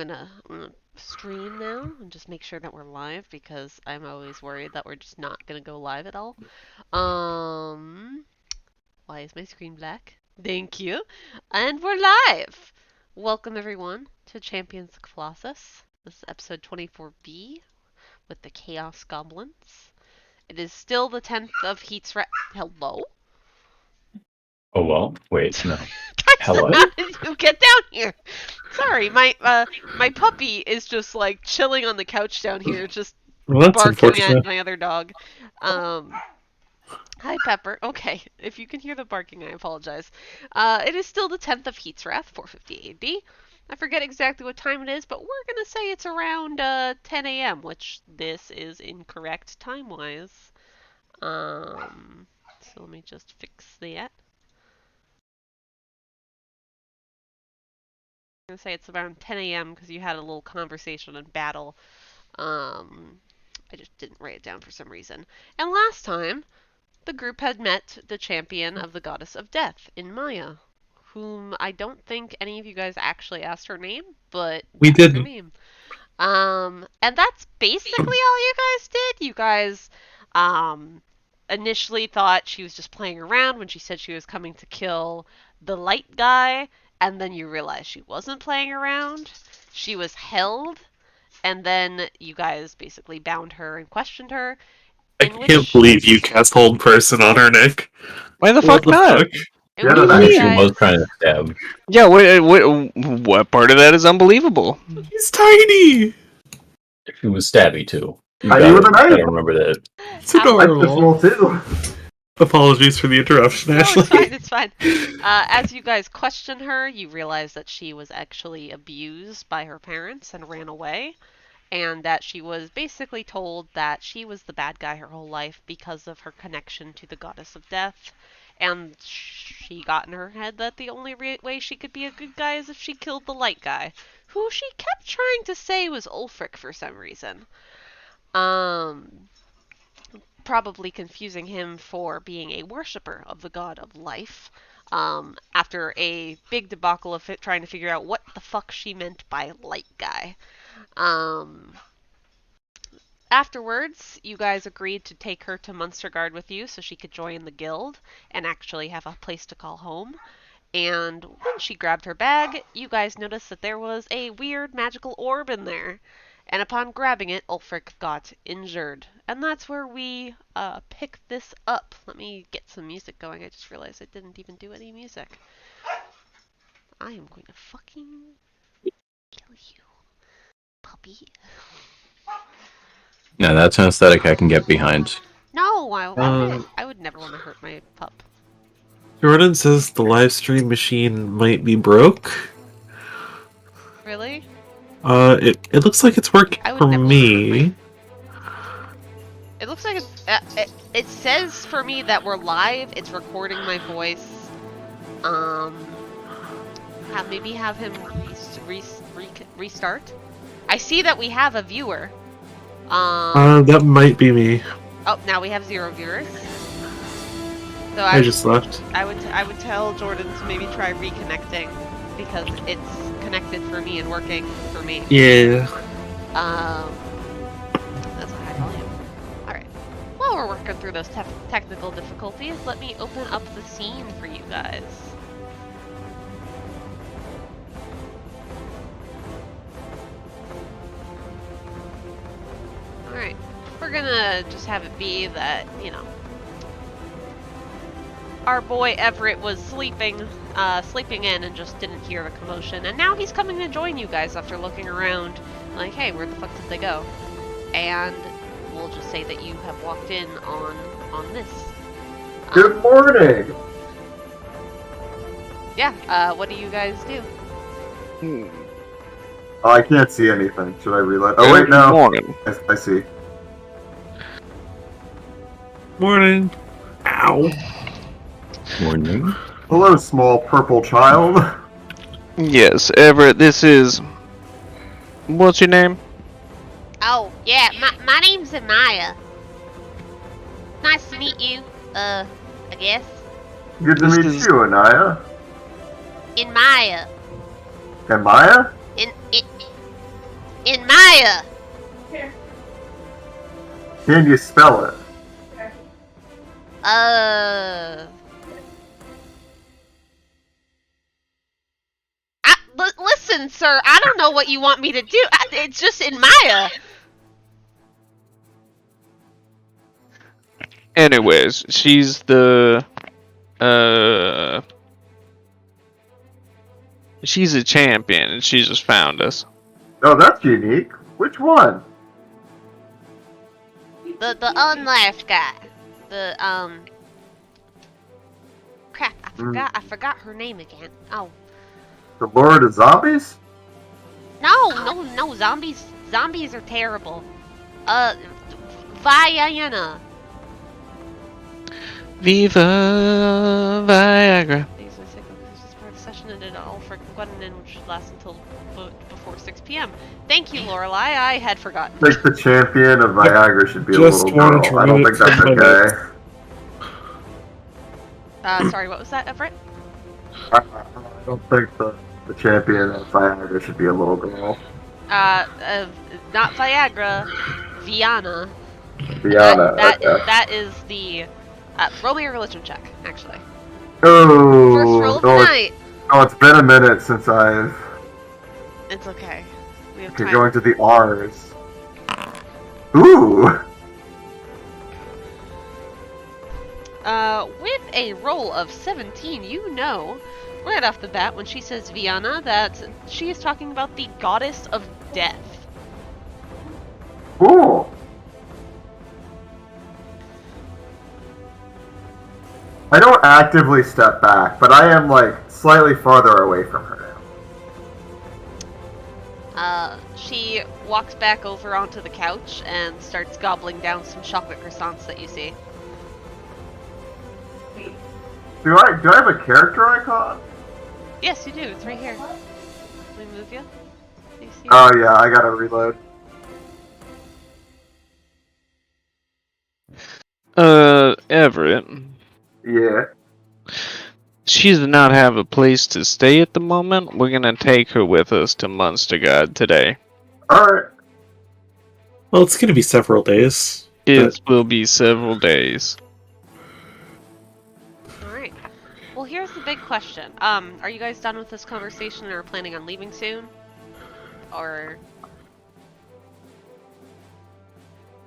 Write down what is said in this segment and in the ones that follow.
I'm gonna stream now and just make sure that we're live because I'm always worried that we're just not gonna go live at all. Why is my screen black? Thank you. And we're live! Welcome everyone to Champions of Colossus. This is episode 24B with the Chaos Goblins. It is still the 10th of Heat's Hello? Oh, well, wait, no. Guys, Hello? how did you get down here? Sorry, my puppy is just like chilling on the couch down here, just barking at my other dog. Hi Pepper. Okay, if you can hear the barking, I apologize. It is still the 10th of Heat's Wrath, 450 AD. I forget exactly what time it is, but we're gonna say it's around 10 a.m., which this is incorrect time-wise. So let me just fix that. I'm gonna say it's around 10 a.m. because you had a little conversation in battle. I just didn't write it down for some reason. And last time, the group had met the champion of the goddess of death, Inmaia, whom I don't think any of you guys actually asked her name, but we that's didn't. her name. And that's basically all you guys did. You guys initially thought she was just playing around when she said she was coming to kill the light guy, and then you realized she wasn't playing around. She was held, and then you guys basically bound her and questioned her. I can't believe you cast hold person on her, Nick. Why the fuck not? What I mean, she was trying to stab. Yeah, what part of that is unbelievable? He's tiny! She was stabby, too. You Tiny with a knife! gotta remember that. It's adorable. Too. Apologies for the interruption, No, Ashley. it's fine. As you guys question her, you realize that she was actually abused by her parents and ran away, and that she was basically told that she was the bad guy her whole life because of her connection to the goddess of death, and she got in her head that the only way she could be a good guy is if she killed the light guy, who she kept trying to say was Ulfryk for some reason. Probably confusing him for being a worshipper of the god of life, after a big debacle of trying to figure out what the fuck she meant by light guy. Afterwards, you guys agreed to take her to Munstergard with you so she could join the guild and actually have a place to call home. And when she grabbed her bag, you guys noticed that there was a weird magical orb in there. And upon grabbing it, Ulfryk got injured. And that's where we pick this up. Let me get some music going. I just realized I didn't even do any music. I am going to fucking kill you, puppy. Yeah, that's an aesthetic I can get behind. No, I would never want to hurt my pup. Jordan says the live stream machine might be broke. Really? It looks like it's working for me. It looks like it says for me that we're live. It's recording my voice. Maybe have him restart. I see that we have a viewer. That might be me. Oh, now we have 0 viewers. So I just left. I would tell Jordan to maybe try reconnecting because it's connected for me and working for me. Yeah. That's a high volume. Alright. While we're working through those technical difficulties, let me open up the scene for you guys. Alright. We're gonna just have it be that, our boy Everett was sleeping in and just didn't hear the commotion, and now he's coming to join you guys after looking around, like, hey, where the fuck did they go? And we'll just say that you have walked in on this. Good morning! Yeah, what do you guys do? Oh, I can't see anything. Should I reload? Oh, wait, no. Morning. I see. Morning. Ow. Morning. Hello, small purple child. Yes, Everett, this is... What's your name? Oh, yeah, my name's Inmaia. Nice to meet you, I guess. Good to meet you, Anaya. Inmaia. And Maya? Inmaia. Can you spell it? Listen, sir, I don't know what you want me to do. It's just Inmaia. Anyways, she's the she's a champion and she just found us. Oh, that's unique. Which one? The unlaughed guy. Crap, I forgot her name again. Oh. The Lord of Zombies? No, zombies are terrible. Viana. Viva Viagra. These are cyclical because this part of the session ended at Ulfryk and Gwenwynwyn, which should last until before 6 p.m. Thank you, Lorelei. I had forgotten. I think the champion of Viagra should be a Just little wanted girl. to I don't remove think that's it from my okay. Sorry, what was that, Everett? I don't think the champion of Viagra should be a little girl. Not Viagra, Viana. Viana. Okay. That is the. Roll me a religion check, actually. Oh, First roll of the night. It's been a minute since I've. It's okay. We have Okay, time. going to the R's. Ooh! With a roll of 17, you know, right off the bat, when she says Viana, that she is talking about the goddess of death. Cool! I don't actively step back, but I am, like, slightly farther away from her now. She walks back over onto the couch and starts gobbling down some chocolate croissants that you see. Do I have a character icon? Yes, you do. It's right here. Let me move you. Do you see Oh yeah, I gotta reload. Everett. Yeah. She does not have a place to stay at the moment. We're gonna take her with us to Munstergard today. Alright. Well, it's gonna be several days. It will be several days. Alright. Well, here's the big question. Are you guys done with this conversation or planning on leaving soon? Or...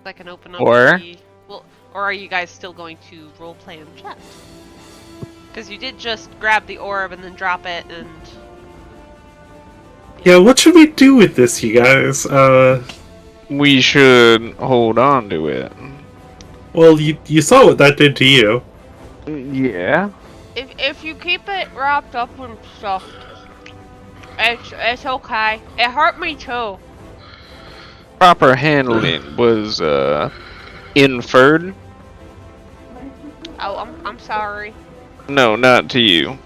I can open up the... Well, or are you guys still going to roleplay in chat? Because you did just grab the orb and then drop it and... Yeah, what should we do with this, you guys? We should hold on to it. Well, you saw what that did to you. Yeah. If you keep it wrapped up in stuff, it's okay. It hurt me too. Proper handling was inferred. Oh, I'm sorry. No, not to you.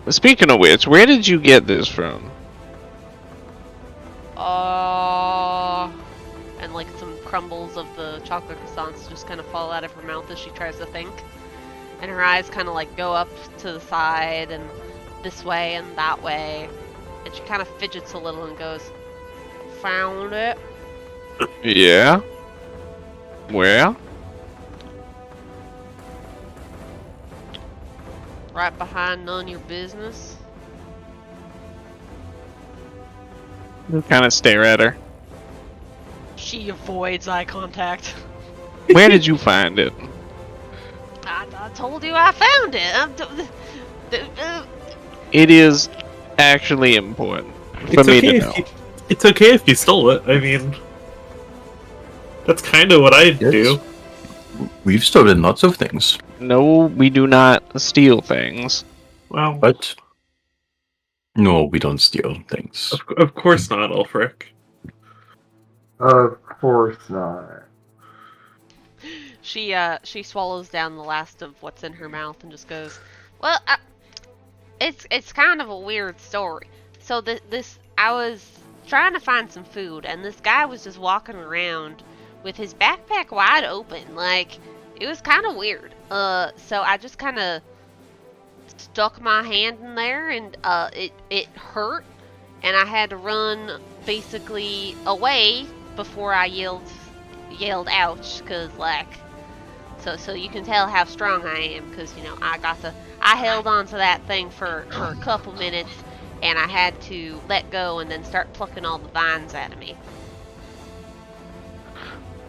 Speaking of which, where did you get this from? And like some crumbles of the chocolate croissants just kind of fall out of her mouth as she tries to think. And her eyes kind of like go up to the side and this way and that way. And she kind of fidgets a little and goes, "Found it." Yeah? Where? Right behind none your business. Kind of stare at her. She avoids eye contact. Where did you find it? I told you I found it. It is actually important for It's me okay to know. It's okay if you stole it. I mean, that's kind of what I'd Yes. do. We've stolen lots of things, No, we do not steal things. Well, but no, we don't steal things. of course not, Ulfryk. Of course not. She swallows down the last of what's in her mouth and just goes, "Well, it's kind of a weird story. So I was trying to find some food, and this guy was just walking around with his backpack wide open, like it was kind of weird. So I just kind of stuck my hand in there, and it hurt, and I had to run basically away before I yelled ouch, cause like, so you can tell how strong I am, cause you know I held on to that thing for a couple minutes, and I had to let go and then start plucking all the vines out of me.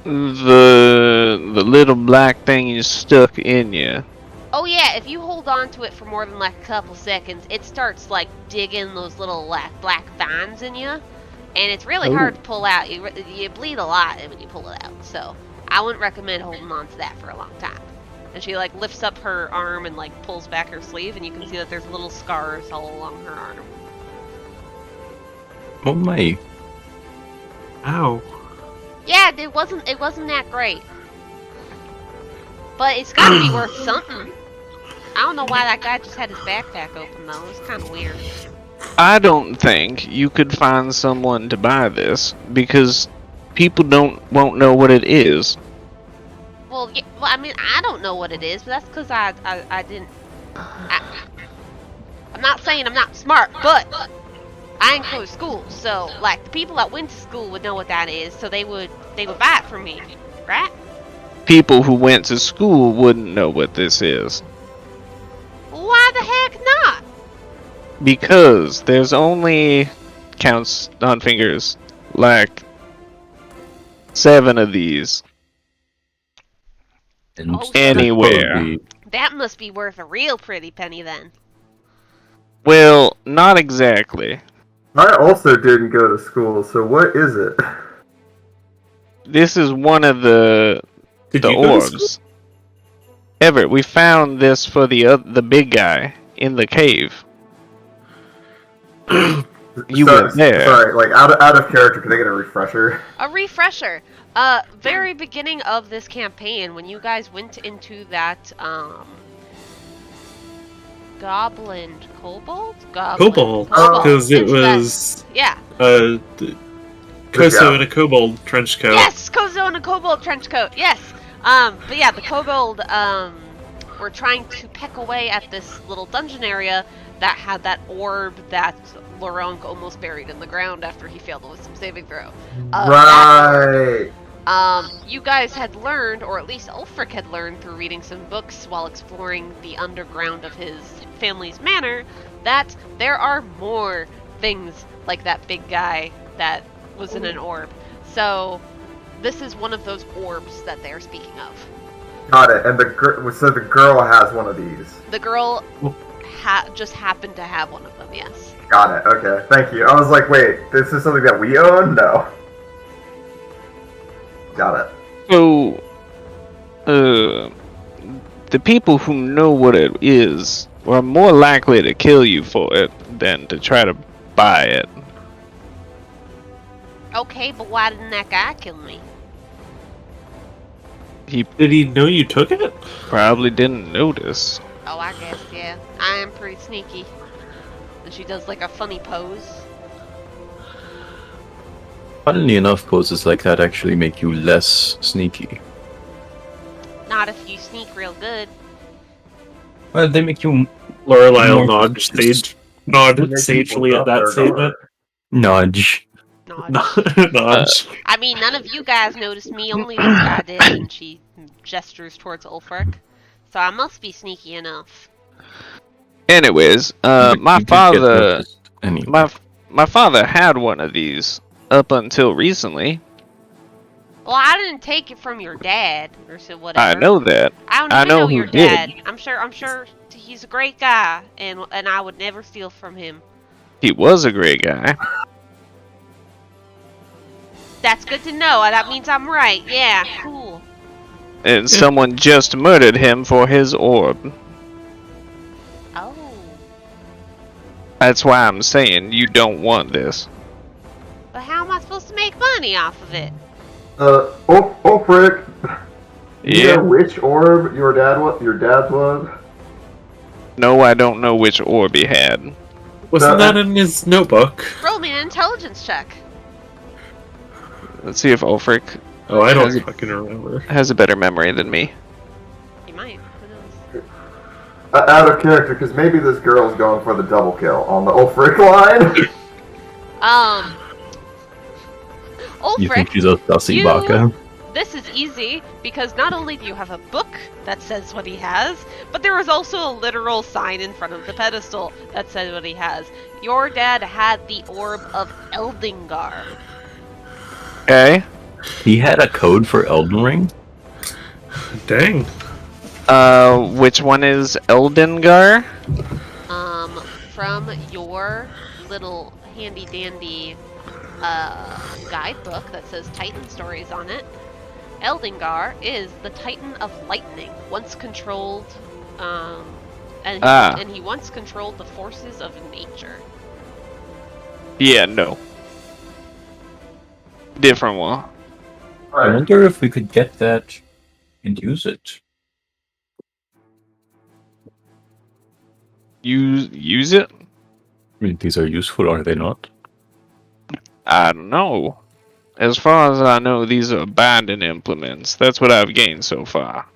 The little black thing is stuck in you. Oh yeah, if you hold on to it for more than like a couple seconds, it starts like digging those little like black vines in you, and it's really hard to pull out. You bleed a lot when you pull it out, so I wouldn't recommend holding on to that for a long time. And she like lifts up her arm and like pulls back her sleeve, and you can see that there's little scars all along her arm. Oh my. Ow. Yeah, it wasn't that great, but it's got to be worth something. I don't know why that guy just had his backpack open though. It was kind of weird. I don't think you could find someone to buy this because people won't know what it is. Well, yeah, I mean, I don't know what it is, but that's because I didn't. I'm not saying I'm not smart, but I ain't go to school, so like the people that went to school would know what that is, so they would buy it from me, right? People who went to school wouldn't know what this is. Why the heck not? Because there's only, counts on fingers, like 7 of these. And Oh, anywhere. probably- That must be worth a real pretty penny then. Well, not exactly. I also didn't go to school, so what is it? This is one of the Did you go to school? orbs. Everett, we found this for the big guy in the cave. You were there. Sorry, like out of character. Can I get a refresher? A refresher. Very beginning of this campaign, when you guys went into that kobold, Kobold. Oh. Because it into that- was yeah. Koso Yeah. in a kobold trench coat. Yes, Kozo in a kobold trench coat. Yes. But yeah, the kobold were trying to peck away at this little dungeon area that had that orb that Laurent almost buried in the ground after he failed with some saving throw. Right. You guys had learned, or at least Ulfryk had learned through reading some books while exploring the underground of his family's manor, that there are more things like that big guy that was in an orb. So this is one of those orbs that they're speaking of. Got it. And so the girl has one of these. The girl just happened to have one of them, yes. Got it. Okay. Thank you. I was like, wait, this is something that we own? No. Got it. So, the people who know what it is are more likely to kill you for it than to try to buy it. Okay, but why didn't that guy kill me? He Did he know you took it? probably didn't notice. Oh, I guess, yeah. I am pretty sneaky. And she does like a funny pose. Funnily enough, poses like that actually make you less sneaky. Not if you sneak real good. Well, they make you Lorelei will more nod sagely at that statement. nudge. Nod. Nudge. I mean, none of you guys noticed me, only this guy did, and she gestures towards Ulfryk. So I must be sneaky enough. Anyways, But my you did get father, noticed anyway. my father had one of these up until recently. Well, I didn't take it from your dad, or so whatever. I know that. I don't I even know know who your did. dad. I'm sure he's a great guy, and I would never steal from him. He was a great guy. That's good to know. That means I'm right. Yeah, cool. And someone just murdered him for his orb. Oh. That's why I'm saying you don't want this. But how am I supposed to make money off of it? Ulfryk. You Yeah. know which orb your dad's was? No, I don't know which orb he had. Wasn't that in his notebook? Roll me an intelligence check. Let's see if Ulfryk Oh, I don't Has- fucking remember. has a better memory than me. You might. Who knows? Out of character, because maybe this girl's going for the double kill on the Ulfryk line. You think Ulfryk, she's a sussy baka? this is easy because not only do you have a book that says what he has, but there is also a literal sign in front of the pedestal that says what he has. Your dad had the Orb of Eldingar. Okay. He had a code for Elden Ring? Dang. Which one is Eldengar? From your little handy dandy guidebook that says Titan stories on it, Eldingar is the Titan of Lightning, once controlled, and he once controlled the forces of nature. Yeah, no. Different one. I wonder if we could get that and use it. Use it? I mean, these are useful, are they not? I don't know. As far as I know, these are binding implements. That's what I've gained so far.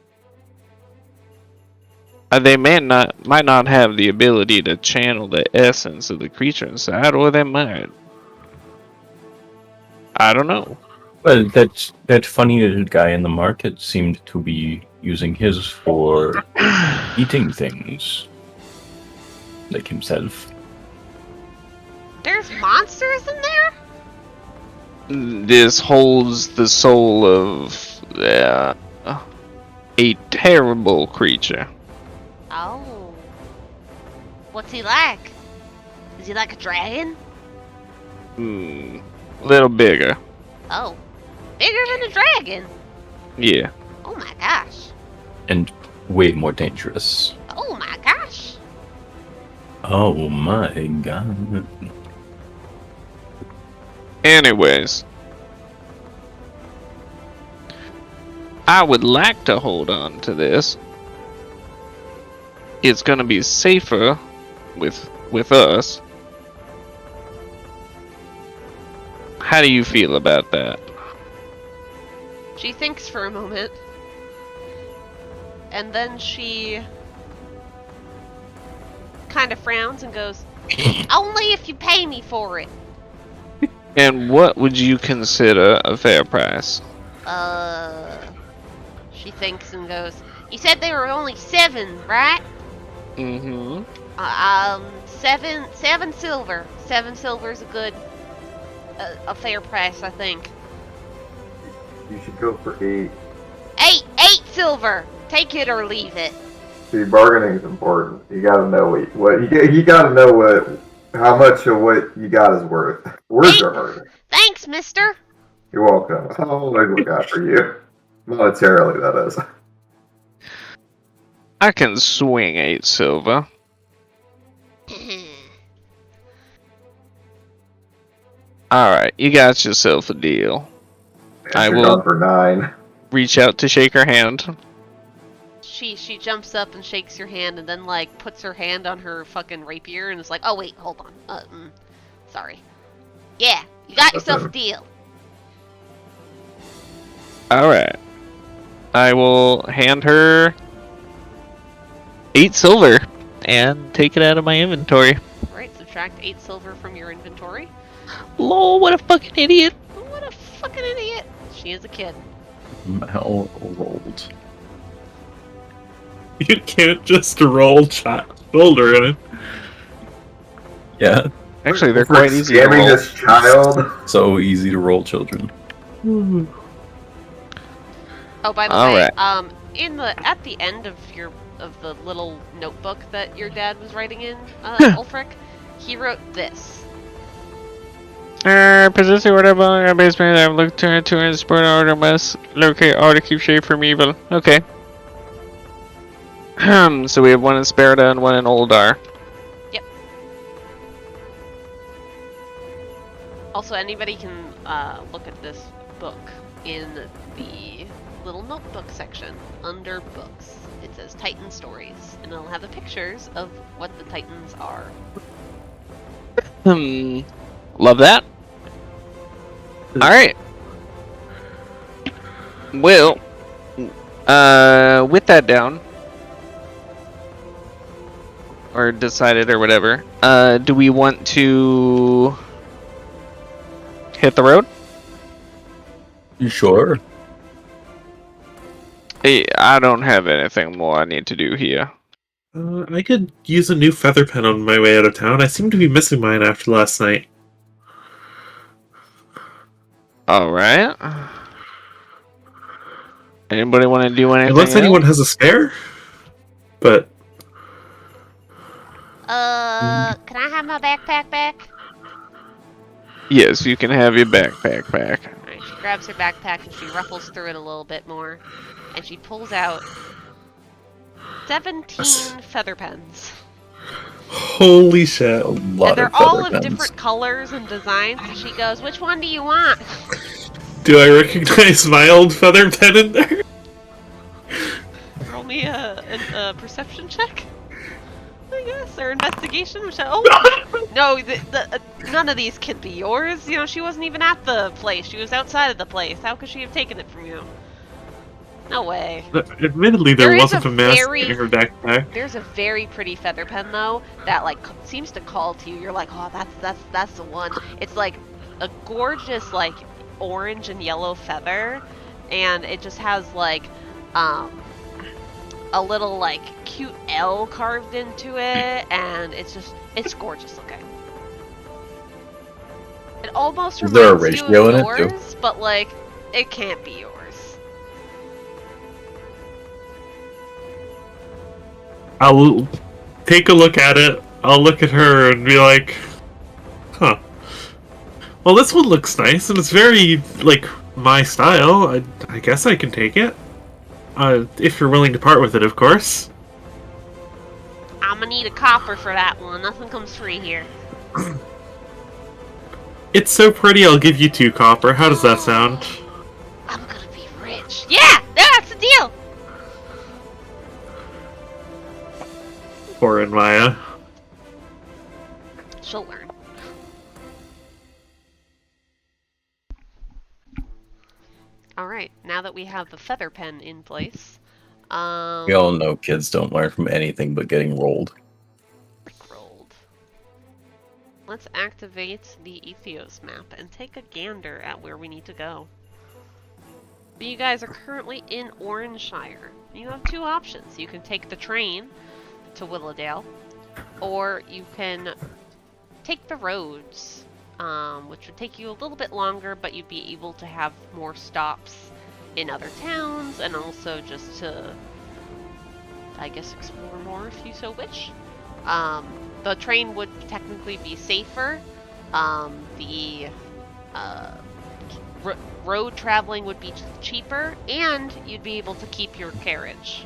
They might not have the ability to channel the essence of the creature inside, or they might. I don't know. Well, that funny little guy in the market seemed to be using his for eating things. Like himself. There's monsters in there? This holds the soul of a terrible creature. Oh. What's he like? Is he like a dragon? A little bigger. Oh. Bigger than a dragon? Yeah. Oh my gosh. And way more dangerous. Oh my gosh. Oh my god. Anyways. I would like to hold on to this. It's gonna be safer with us. How do you feel about that? She thinks for a moment. And then she kind of frowns and goes, only if you pay me for it. And what would you consider a fair price? She thinks and goes, you said there were only 7, right? Mm-hmm. 7 silver. 7 silver is a fair price, I think. You should go for 8. 8 silver. Take it or leave it. See, bargaining is important. You gotta know you gotta know how much of what you got is worth. Words are hard. Thanks, mister. You're welcome. I'll always look out for you. Monetarily, that is. I can swing 8 silver. Alright, you got yourself a deal. I You're will gone for 9. reach out to shake her hand. She jumps up and shakes your hand and then like puts her hand on her fucking rapier and is like, oh wait, hold on. Sorry. Yeah, you got yourself a deal. Alright. I will hand her 8 silver and take it out of my inventory. Alright, subtract 8 silver from your inventory. Lol, what a fucking idiot. What a fucking idiot. She is a kid. Well rolled. You can't just roll shoulder in it. Yeah, Actually, they're quite easy to Scamming roll. this child. so easy to roll, children. Oh, by the All way, right. at the end of the little notebook that your dad was writing in, Ulfryk, he wrote this. Possessing whatever basement I've looked to and sport order must locate all to keep shade from evil. Okay. So we have one in Sparta and one in Oldar. Yep. Also, anybody can look at this book in the little notebook section under books. It says Titan Stories, and it'll have the pictures of what the Titans are. Love that. Alright. Well, with that down, or decided or whatever, do we want to hit the road? Sure. Hey, I don't have anything more I need to do here. I could use a new feather pen on my way out of town. I seem to be missing mine after last night. Alright. Anybody want to do anything Unless anyone has a spare? But... Can I have my backpack back? Yes, you can have your backpack back. Alright, she grabs her backpack and she ruffles through it a little bit more. And she pulls out 17 feather pens. Holy shit. A lot And of they're all feather of pens. different colors and designs. And she goes, which one do you want? Do I recognize my old feather pen in there? Roll me a perception check, I guess, or investigation. Which no, none of these can be yours. You know, she wasn't even at the place. She was outside of the place. How could she have taken it from you? No way. Admittedly, there wasn't a mask in her backpack. There's a very pretty feather pen though that like seems to call to you. You're like, oh, that's the one. It's like a gorgeous like orange and yellow feather, and it just has like a little like cute L carved into it, and it's gorgeous looking. It almost Is there a reminds you ratio of in it, too? yours, but like it can't be yours. I'll take a look at it. I'll look at her and be like, huh. Well, this one looks nice, and it's very, like, my style. I guess I can take it. If you're willing to part with it, of course. I'm gonna need a copper for that one. Nothing comes free here. It's so pretty, I'll give you 2 copper. How does that sound? I'm gonna be rich. Yeah, that's the deal. Poor Inmaia. She'll learn. Alright, now that we have the feather pen in place, We all know kids don't learn from anything but getting rolled. rolled. Let's activate the Ethios map and take a gander at where we need to go. You guys are currently in Oranshire. You have 2 options. You can take the train to Willowdale, or you can take the roads, which would take you a little bit longer, but you'd be able to have more stops in other towns, and also just to, I guess, explore more if you so wish. The train would technically be safer. Road traveling would be cheaper, and you'd be able to keep your carriage.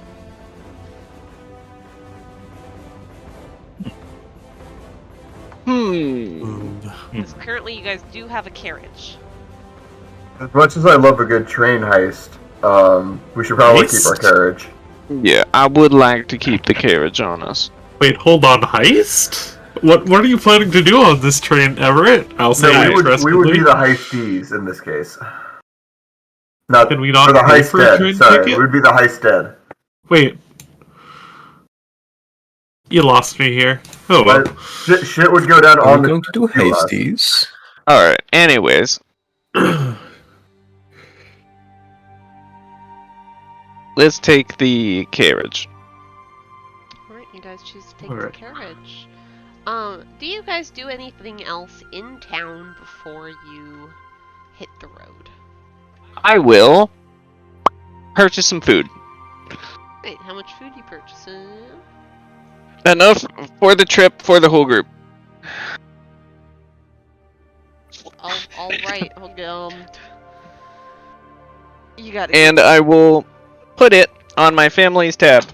Because currently you guys do have a carriage. As much as I love a good train heist, we should probably keep our carriage. Yeah, I would like to keep the carriage on us. Wait, hold on, heist? What are you planning to do on this train, Everett? I'll say No, we would interestingly. be the heistees in this case. Not Can we not for the pay for a heisted. train Sorry, ticket? we would be the heisted. Wait. You lost me here. Oh well. Shit would go down Are on we the going to do hasties? Alright, anyways. Let's take the carriage. Alright, you guys choose to take Alright. the carriage. Do you guys do anything else in town before you hit the road? I will purchase some food. Wait, how much food you purchasing? Enough for the trip for the whole group. Alright, you got it. And I will put it on my family's tab.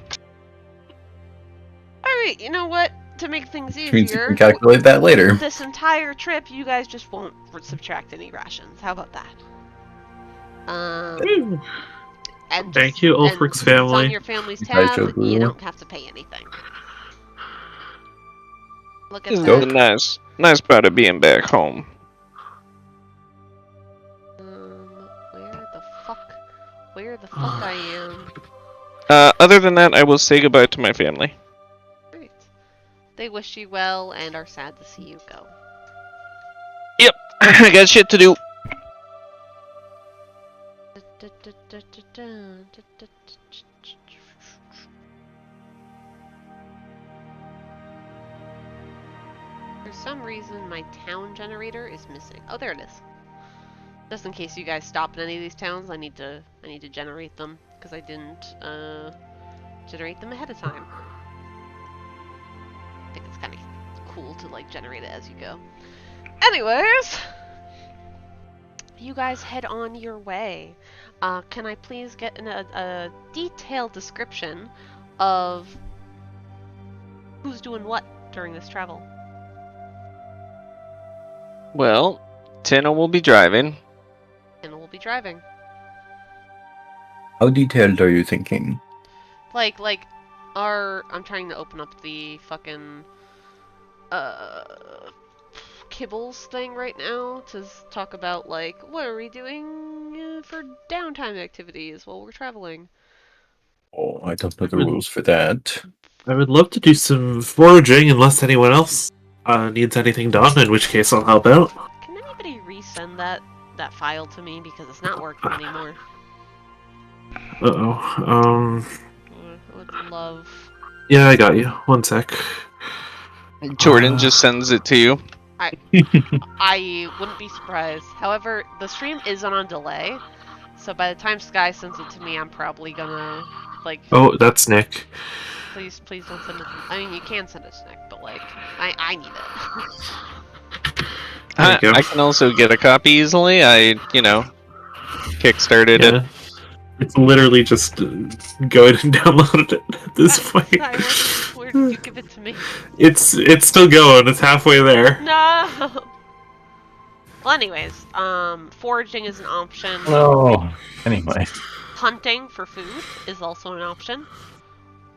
Alright, you know what? To make things Which means you easier, can calculate that later. this entire trip, you guys just won't subtract any rations. How about that? And Thank you, and Ulfryk's since it's on family. your family's You guys tab, are you cool. don't have to pay anything. Look at This is that. a nice part of being back home. Where the fuck I am? Other than that, I will say goodbye to my family. Right. They wish you well and are sad to see you go. Yep, I got shit to do. dun. For some reason, my town generator is missing. Oh, there it is. Just in case you guys stop in any of these towns, I need to generate them because I didn't generate them ahead of time. I think it's kind of cool to like generate it as you go. Anyways, you guys head on your way. Can I please get a detailed description of who's doing what during this travel? Well, Tynyl will be driving. And we'll be driving. How detailed are you thinking? Like, I'm trying to open up the fucking, kibbles thing right now to talk about, like, what are we doing for downtime activities while we're traveling? Oh, I don't know the rules for that. I would love to do some foraging unless anyone else needs anything done, in which case I'll help out. Can anybody resend that file to me because it's not working anymore? Uh-oh. I would love... Yeah, I got you. One sec. Jordan just sends it to you. I wouldn't be surprised. However, the stream is on a delay, so by the time Sky sends it to me, I'm probably gonna, like... Oh, that's Nick. Please don't send it to me. I mean, you can send it to Nick, but, like, I need it. There you go. I can also get a copy easily. I, kickstarted it. It's literally just go ahead and download it at this point. Where did you give it to me? It's still going. It's halfway there. No! Well, anyways, foraging is an option. Oh, anyway. Hunting for food is also an option.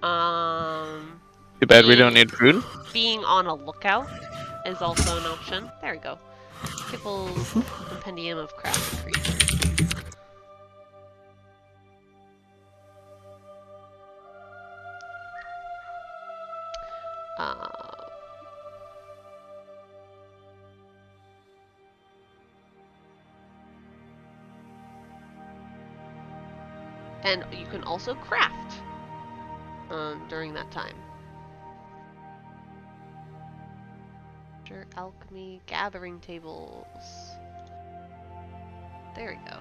Too bad we don't need food. Being on a lookout is also an option. There we go. People's Compendium of Craft Creatures. And you can also craft during that time. Alchemy gathering tables. There we go.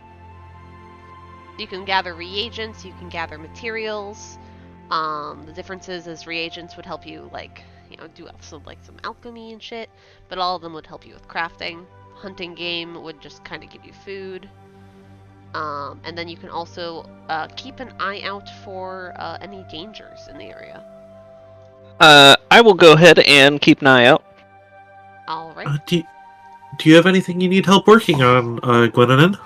You can gather reagents, you can gather materials. The differences is reagents would help you, like, do some alchemy and shit, but all of them would help you with crafting. Hunting game would just kind of give you food. And then you can also keep an eye out for any dangers in the area. I will go ahead and keep an eye out. Alright. Do you have anything you need help working on, Gwenwynwyn?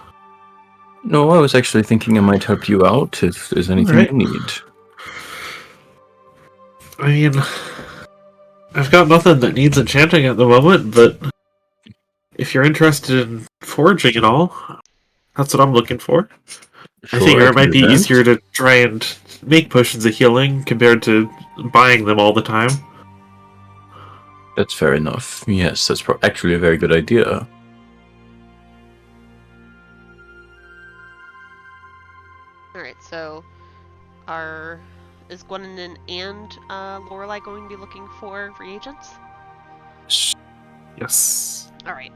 No, I was actually thinking I might help you out if there's anything Alright. you need. I mean, I've got nothing that needs enchanting at the moment, but if you're interested in foraging and all, that's what I'm looking for. Sure, I figure it might can be do that. easier to try and make potions of healing compared to buying them all the time. That's fair enough. Yes, that's actually a very good idea. Alright, so is Gwenwynwyn and Lorelei going to be looking for reagents? Yes. Alright.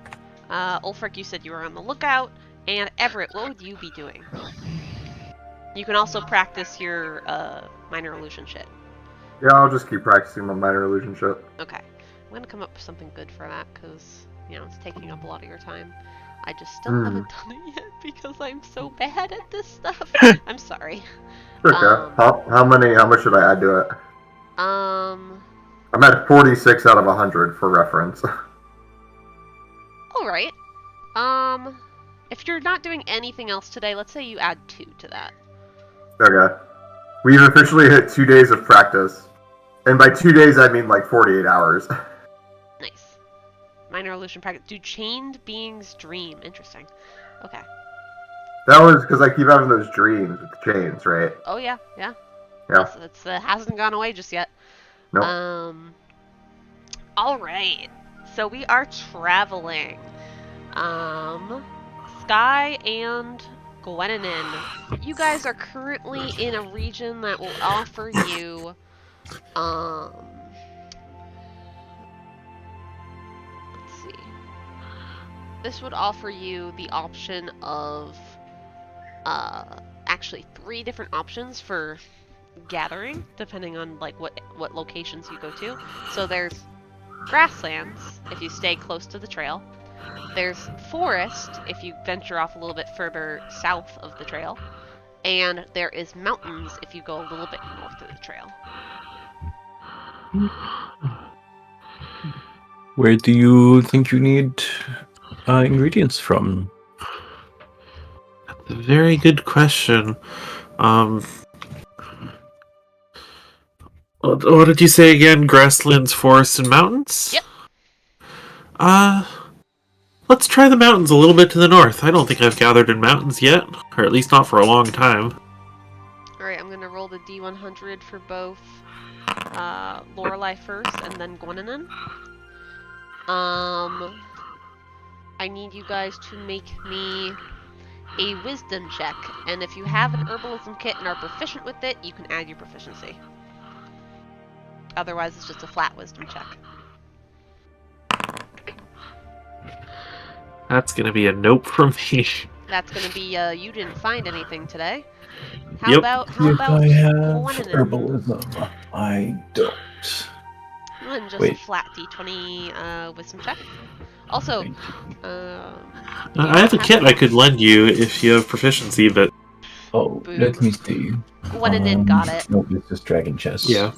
Ulfryk, you said you were on the lookout. And Everett, what would you be doing? You can also practice your minor illusion shit. Yeah, I'll just keep practicing my minor illusion shit. Okay. I'm gonna come up with something good for that, because, it's taking up a lot of your time. I just still haven't done it yet, because I'm so bad at this stuff. I'm sorry. Okay. How much should I add to it? Um... I'm at 46 out of 100 for reference. Alright. If you're not doing anything else today, let's say you add 2 to that. Okay. We've officially hit 2 days of practice. And by 2 days, I mean like 48 hours. Nice. Minor illusion practice. Do chained beings dream? Interesting. Okay. That was because I keep having those dreams with the chains, right? Oh yeah, yeah. Yeah. It's hasn't gone away just yet. Nope. Alright. So we are traveling. Sky and Gwenwynwyn, you guys are currently in a region that will offer you, let's see. This would offer you the option of, actually 3 different options for gathering, depending on like what locations you go to. So there's grasslands if you stay close to the trail. There's forest if you venture off a little bit further south of the trail. And there is mountains if you go a little bit north of the trail. Where do you think you need ingredients from? That's a very good question. What did you say again? Grasslands, forests, and mountains? Yep. Let's try the mountains a little bit to the north. I don't think I've gathered in mountains yet, or at least not for a long time. Alright, I'm gonna roll the D100 for both Lorelei first and then Gwenwynwyn. I need you guys to make me a wisdom check, and if you have an herbalism kit and are proficient with it, you can add your proficiency. Otherwise, it's just a flat wisdom check. That's gonna be a nope from me. That's gonna be, you didn't find anything today. How Yep. about If I have Gwenwynwyn? herbalism, I don't. And just a Wait. flat D20 wisdom check. Also, I have a kit I could lend you if you have proficiency, but Oh, Boo. let me see. Gwenwynwyn got it. Nope, it's just dragon chest. yeah.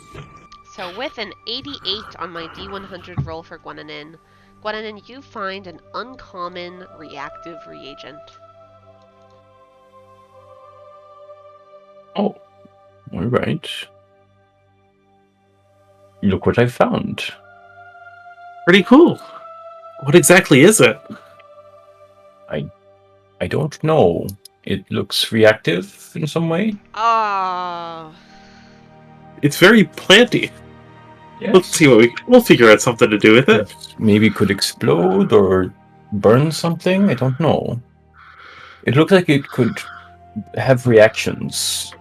So with an 88 on my D100 roll for Gwenwynwyn, you find an uncommon reactive reagent. Oh, all right. Look what I found. Pretty cool. What exactly is it? I don't know. It looks reactive in some way. It's very planty. Yes. Let's see what we'll figure out something to do with it. Maybe it could explode or burn something. I don't know. It looks like it could have reactions.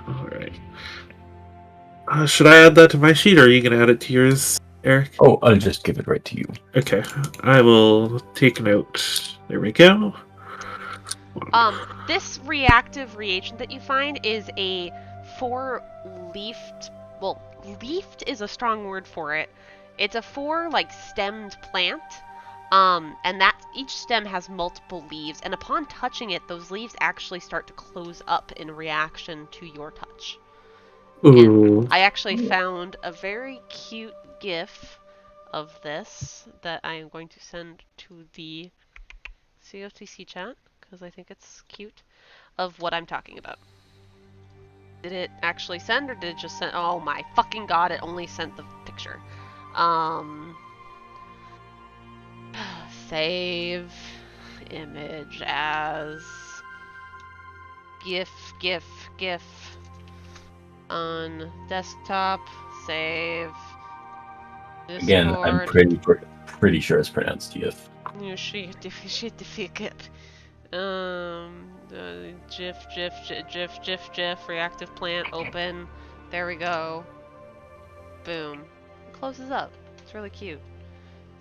Alright. Should I add that to my sheet, or are you going to add it to yours, Eric? Oh, I'll just give it right to you. Okay. I will take leaved. There we go. This reactive reagent that you find is a 4-leafed, well, leafed is a strong word for it. It's a 4, like, stemmed plant. And that each stem has multiple leaves, and upon touching it, those leaves actually start to close up in reaction to your touch. Ooh. I actually found a very cute GIF of this that I am going to send to the COTC chat, because I think it's cute, of what I'm talking about. Did it actually send, or did it just send? Oh my fucking god, it only sent the picture. Save image as GIF on desktop. Save. Discord. Again, I'm pretty sure it's pronounced GIF. Shit, GIF, reactive plant, open. There we go. Boom. It closes up. It's really cute.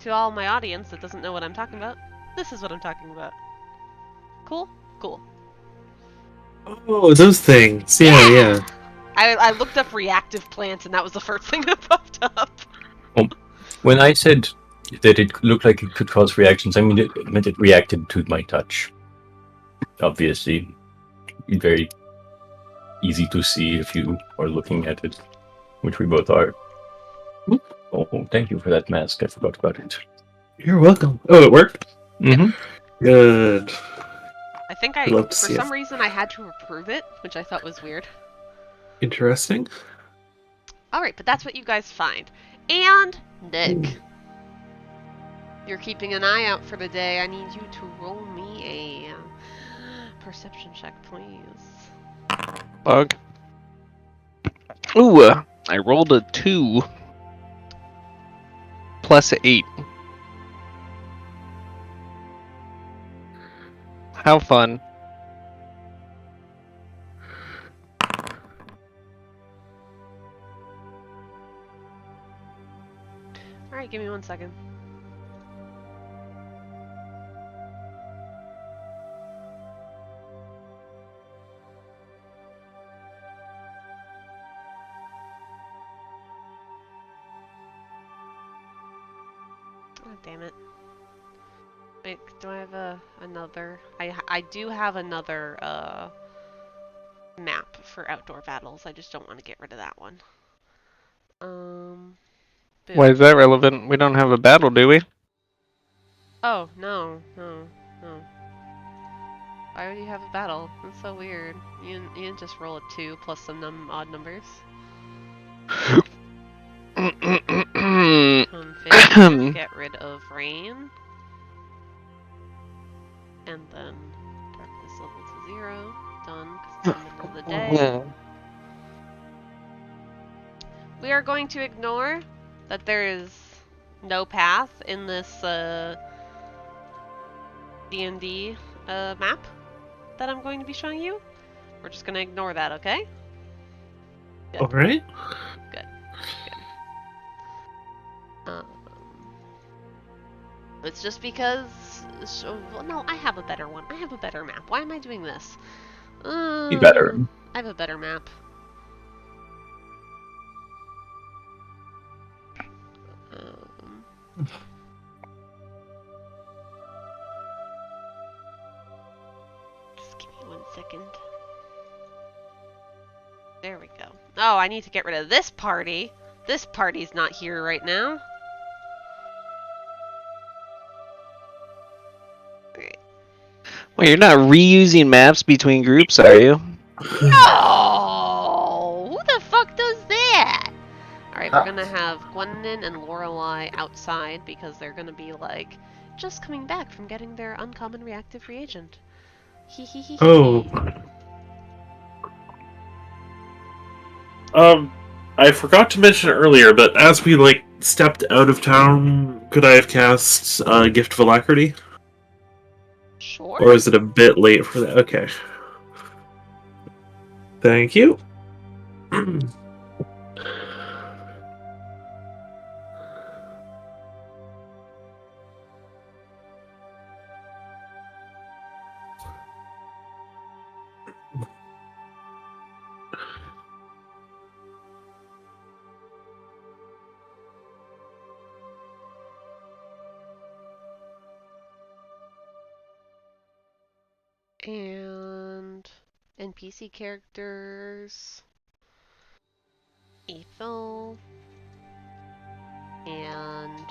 To all my audience that doesn't know what I'm talking about, this is what I'm talking about. Cool? Cool. Oh, those things. Yeah. I looked up reactive plants and that was the first thing that popped up. When I said that it looked like it could cause reactions, I mean it meant it reacted to my touch. Obviously, very easy to see if you are looking at it, which we both are. Oh, thank you for that mask. I forgot about it. You're welcome. Oh, it worked? Mm-hmm. Good. I think love for to see some it. reason I had to approve it, which I thought was weird. Interesting. Alright, but that's what you guys find. And Nick. You're keeping an eye out for the day. I need you to roll me a perception check, please. Bug. Ooh, I rolled a 2 plus 8. How fun. Alright, give me 1 second. Oh, damn it. Wait, do I have another? I do have another map for outdoor battles. I just don't want to get rid of that one. Why is Boom. that relevant? We don't have a battle, do we? Oh, no. Why would you have a battle? That's so weird. You didn't just roll a 2 plus some odd numbers. Config, get rid of rain. And then darkness level to 0. Done, because it's the middle of the day. We are going to ignore that there is no path in this D&D map that I'm going to be showing you. We're just going to ignore that, okay? Good. Alright. Good. It's just because... well, no, I have a better one. I have a better map. Why am I doing this? Be better. I have a better map. Just give me 1 second. There we go. Oh, I need to get rid of this party. This party's not here right now. Alright. Well, you're not reusing maps between groups, are you? No! Who the fuck does that? Alright, we're gonna have Gwenwynwyn and Lorelei outside because they're gonna be like just coming back from getting their uncommon reactive reagent. Hee hee hee. Oh. I forgot to mention earlier, but as we stepped out of town, could I have cast Gift of Alacrity? Sure. Or is it a bit late for that? Okay. Thank you. And NPC characters, Athil, and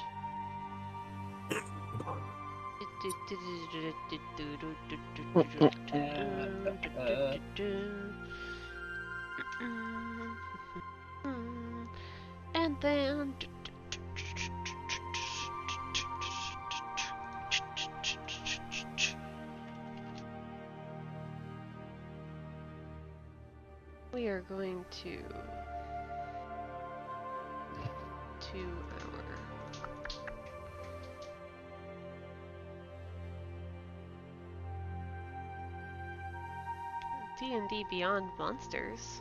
and then we are going to our D&D Beyond Monsters.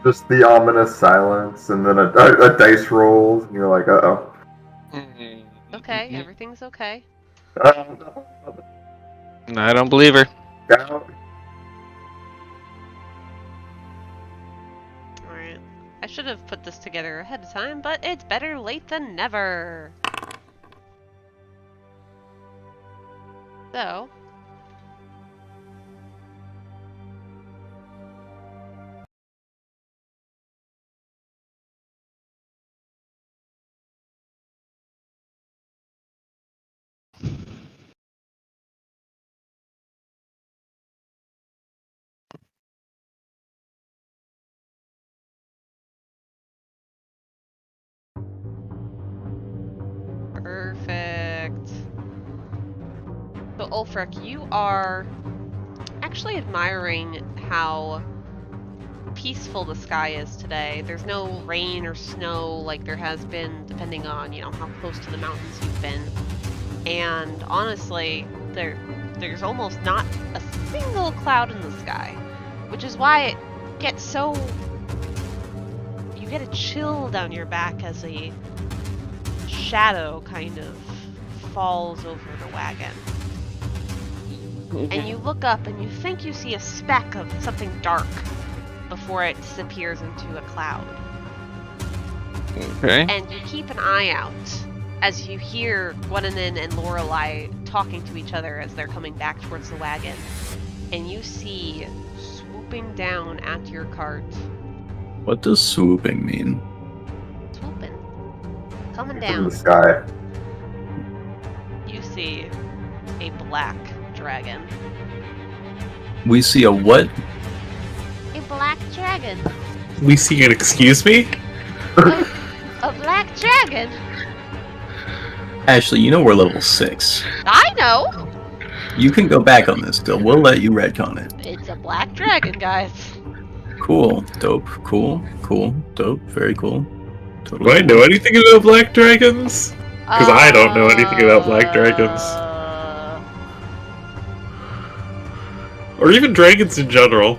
Just the ominous silence, and then a dice rolls, and you're like, uh-oh. Okay, everything's okay. I don't believe her. Alright. I should have put this together ahead of time, but it's better late than never. So, Perfect. So, Ulfryk, you are actually admiring how peaceful the sky is today. There's no rain or snow like there has been, depending on, how close to the mountains you've been. And honestly, there's almost not a single cloud in the sky, which is why it gets so... You get a chill down your back as a shadow kind of falls over the wagon. And you look up and you think you see a speck of something dark before it disappears into a cloud. Okay. And you keep an eye out as you hear Gwenwynwyn and Lorelei talking to each other as they're coming back towards the wagon. And you see swooping down at your cart. What does swooping mean? Swooping. Coming From down. the sky. You see a black dragon. We see a what? A black dragon. We see an excuse me? A black dragon. Ashley, you know we're level 6. I know. You can go back on this still. We'll let you retcon it. It's a black dragon, guys. Cool. Dope. Cool. Dope. Very cool. Do Totally. I know anything about black dragons? Because I don't know anything about black dragons. Or even dragons in general.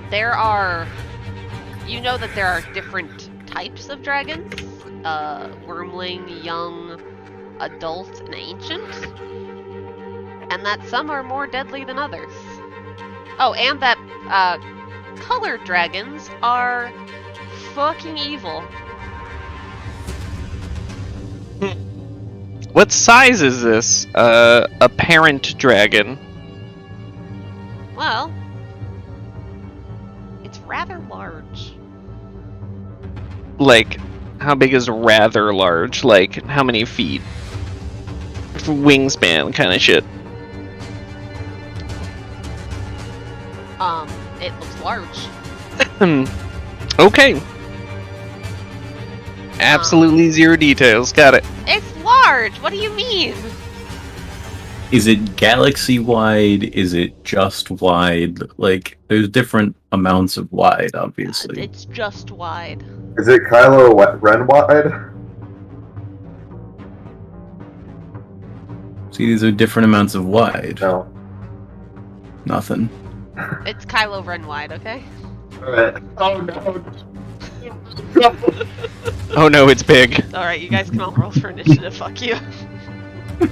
There are... You know that there are different types of dragons. Wormling, young, adult, and ancient. And that some are more deadly than others. Oh, and that, colored dragons are fucking evil. What size is this? A parent dragon. Well, it's rather large. Like, how big is rather large? Like, how many feet? Wingspan kind of shit. It looks large. Okay. Absolutely zero details. Got it. It's large! What do you mean? Is it galaxy wide? Is it just wide? Like, there's different amounts of wide, obviously. It's just wide. Is it Kylo Ren wide? See, these are different amounts of wide. No. Nothing. It's Kylo Ren wide, okay? Alright. Oh no. Oh no, it's big. Alright, you guys can all roll for initiative, fuck you. Can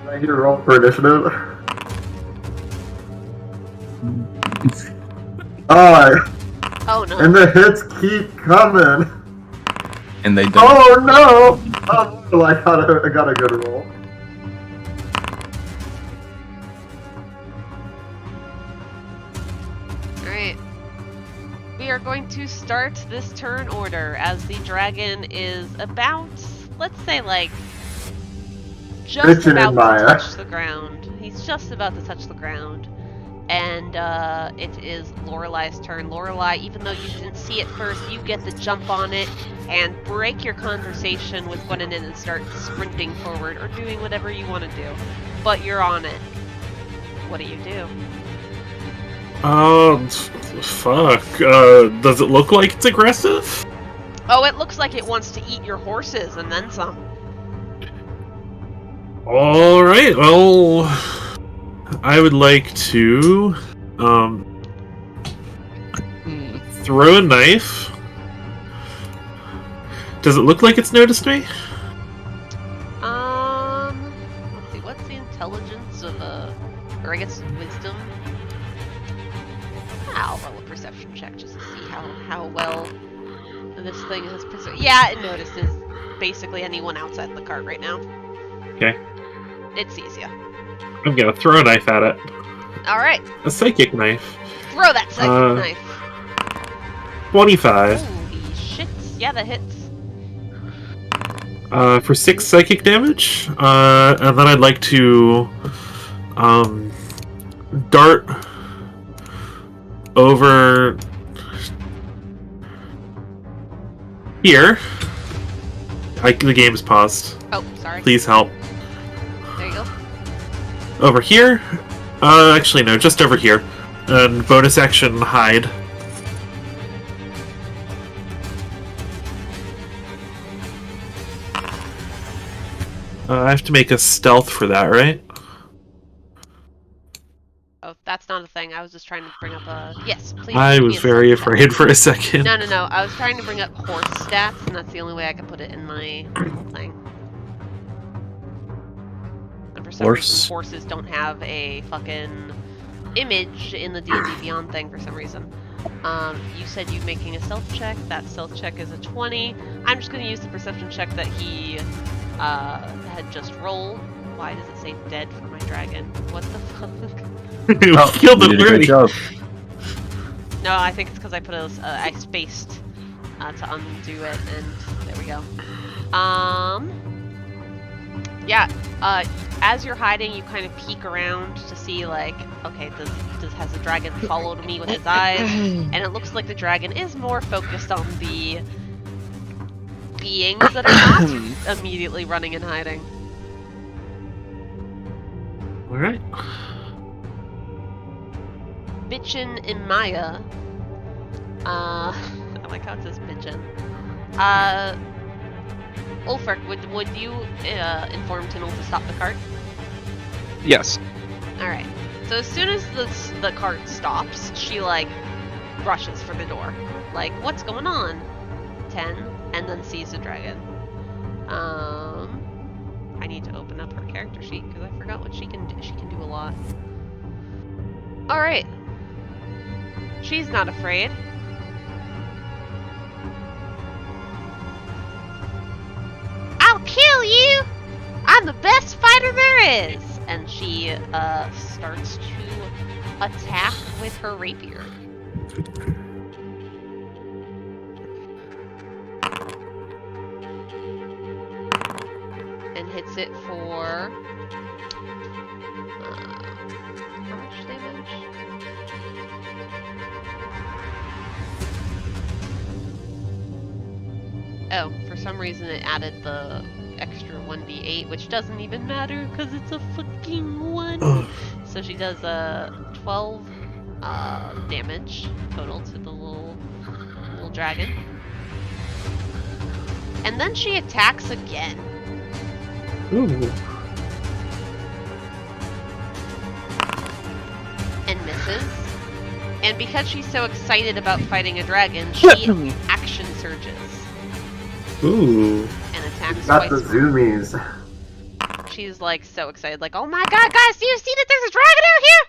I get a roll for initiative? Alright. Oh no. And the hits keep coming. And they don't. Oh no! Oh, I got a good roll. Alright. We are going to start this turn order as the dragon is about, let's say, like, just Bitchin' about to Inmaia. touch the ground. He's just about to touch the ground. And it is Lorelei's turn. Lorelei, even though you didn't see it first, you get the jump on it and break your conversation with Gwenwynwyn and start sprinting forward or doing whatever you want to do. But you're on it. What do you do? Fuck. Does it look like it's aggressive? Oh, it looks like it wants to eat your horses and then some. Alright, well... I would like to... throw a knife. Does it look like it's noticed me? Let's see, what's the intelligence of or I guess wisdom? I'll roll a perception check just to see how well this thing has preserved. Yeah, it notices basically anyone outside the cart right now. Okay. It sees you. I'm gonna throw a knife at it. Alright, A psychic knife. throw that psychic knife. 25. Holy shit. Yeah, that hits. For 6 psychic damage. And then I'd like to... dart... over... Here. The game's paused. Oh, sorry. Please help. There you go. Over here? Actually no, just over here. And bonus action, hide. I have to make a stealth for that, right? Oh, that's not a thing. I was just trying to bring up a... Yes, please. I give me was a very stealth check. afraid for a second. No. I was trying to bring up horse stats, and that's the only way I could put it in my thing. And for some reason, horses don't have a fucking image in the D&D Beyond thing for some reason. You said you making a stealth check. That stealth check is a 20. I'm just going to use the perception check that he had just rolled. Why does it say dead for my dragon? What the fuck? Killed you him did a already. good job. No, I think it's because I put I spaced to undo it, and there we go. Yeah. As you're hiding, you kind of peek around to see, like, okay, has the dragon followed me with his eyes? And it looks like the dragon is more focused on the beings that are not immediately running and hiding. Alright. Bitchin' Inmaia. I like how it says bitchin'. Ulfryk, would you inform Tynyl to stop the cart? Yes. Alright. So as soon as the cart stops, she, like, rushes for the door. Like, what's going on? 10, and then sees the dragon. I need to open up her character sheet, because I forgot what she can do. She can do a lot. Alright. She's not afraid. I'll kill you! I'm the best fighter there is! And she starts to attack with her rapier. And hits it for... how much damage? Oh, for some reason it added the extra 1d8, which doesn't even matter because it's a fucking 1. So she does 12 damage total to the little dragon. And then she attacks again. Ooh. And misses. And because she's so excited about fighting a dragon, she action surges. Ooh. And attacks Got twice. the zoomies. She's like so excited, like, oh my god, guys, do you see that there's a dragon out here?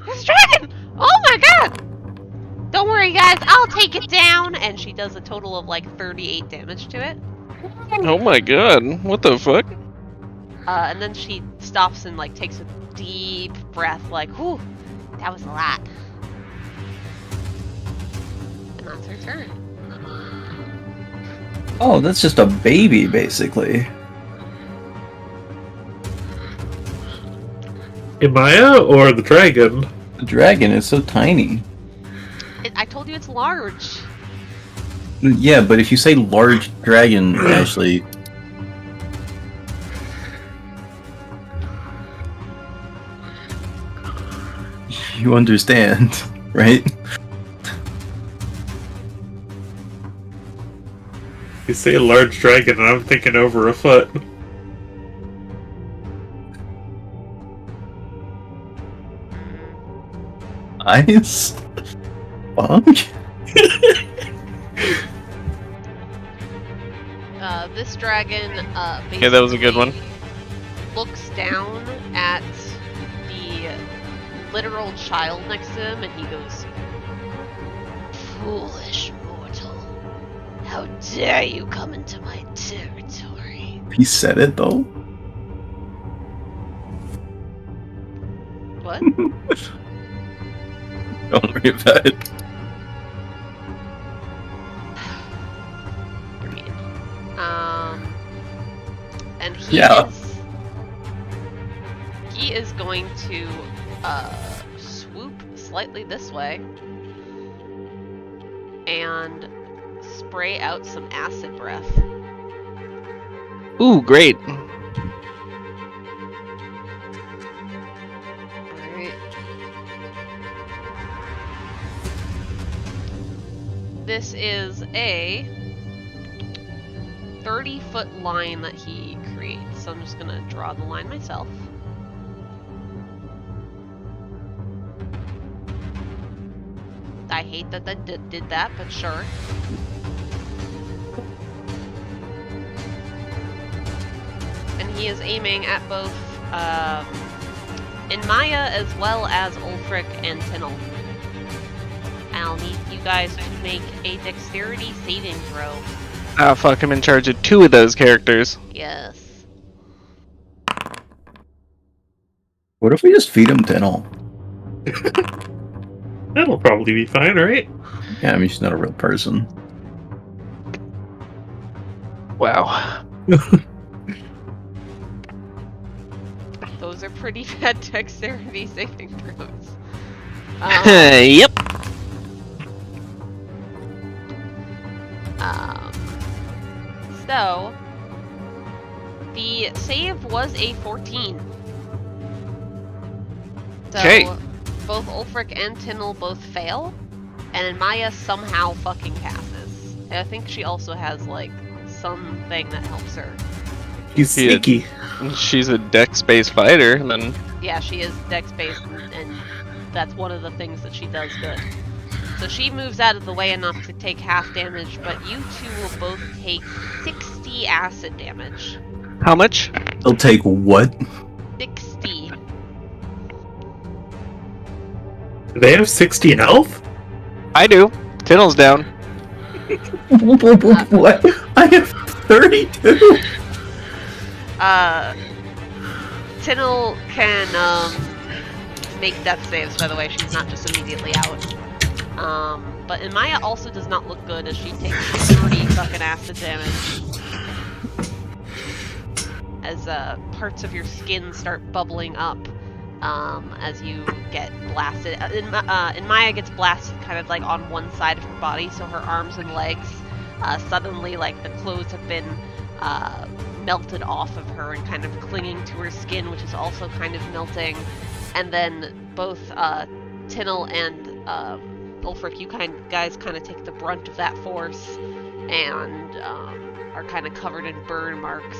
There's a dragon! Oh my god! Don't worry, guys, I'll take it down. And she does a total of like 38 damage to it. Oh my god, what the fuck? And then she stops and like takes a deep breath, like, whew, that was a lot. And that's her turn. Oh, that's just a baby, basically. Inmaia or the dragon? The dragon is so tiny. I told you it's large. Yeah, but if you say large dragon, Ashley... You understand, right? You say a large dragon and I'm thinking over a foot. Eyes? Fuck? This dragon, basically Yeah, that was a good one. looks down at the literal child next to him and he goes, "Foolish mortal, how dare you come into my territory?" He said it, though? What? Don't worry about it. You're mean. And he Yeah. is going to swoop slightly this way and spray out some acid breath. Ooh, great. Alright. This is a 30-foot line that he creates, so I'm just gonna draw the line myself. I hate that that did that, but sure. And he is aiming at both Inmaia as well as Ulfryk and Tynyl. I'll need you guys to make a dexterity saving throw. Ah, fuck, I'm in charge of 2 of those characters. Yes. What if we just feed him Tynyl? That'll probably be fine, right? Yeah, I mean, she's not a real person. Wow. Those are pretty bad dexterity saving throws. Yep. So, the save was a 14. So, Okay. both Ulfryk and Tynyl both fail, and Inmaia somehow fucking passes. And I think she also has, like, something that helps her. He's Yeah. sneaky. She's a dex-based fighter, then... Yeah, she is dex-based, and that's one of the things that she does good. So she moves out of the way enough to take half damage, but you two will both take 60 acid damage. How much? He'll take what? 60. Do they have 60 health? I do. Tynyl's down. What? I have 32! Tynyl can make death saves, by the way. She's not just immediately out. But Inmaia also does not look good as she takes 30 fucking acid damage. As parts of your skin start bubbling up as you get blasted. Inmaia gets blasted kind of like on one side of her body, so her arms and legs suddenly, like, the clothes have been melted off of her and kind of clinging to her skin, which is also kind of melting. And then both Tynyl and Ulfryk, you guys kind of take the brunt of that force and are kind of covered in burn marks.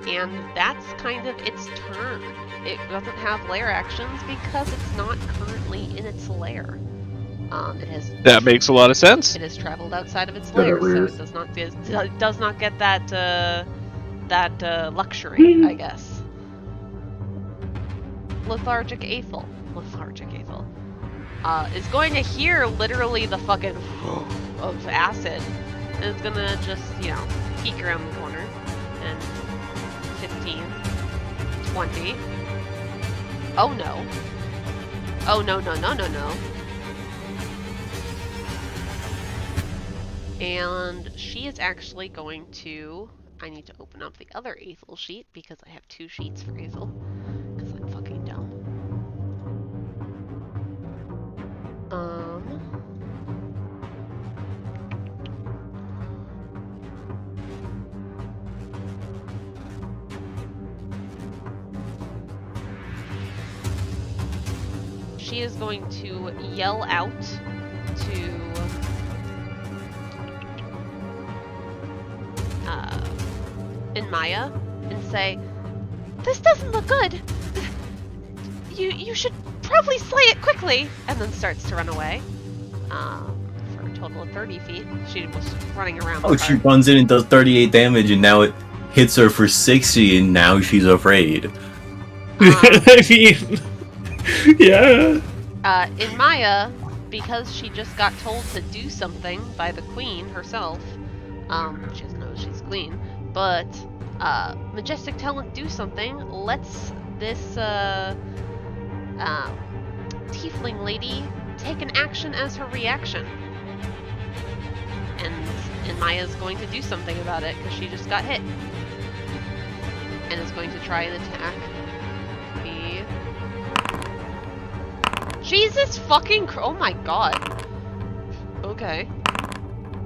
And that's kind of its turn. It doesn't have lair actions because it's not currently in its lair. That makes a lot of sense. It has traveled outside of its lair, so it does not get that luxury, I guess. Lethargic Athil is going to hear literally the fucking of acid, and it's gonna just, peek around the corner, and 15, 20. Oh no. Oh no. And she is actually going to... I need to open up the other Athil sheet because I have 2 sheets for Athil. Because I'm fucking dumb. She is going to yell out to Inmaia and say, "This doesn't look good. You should probably slay it quickly," and then starts to run away. For a total of 30 feet. She was running around. Oh, she runs in and does 38 damage, and now it hits her for 60, and now she's afraid. I mean, yeah. Inmaia, because she just got told to do something by the queen herself, she doesn't know she's queen, but Majestic Talent do something, lets this tiefling lady take an action as her reaction. And Inmaia's going to do something about it because she just got hit. And is going to try and attack the... Jesus fucking oh my god. Okay. Okay.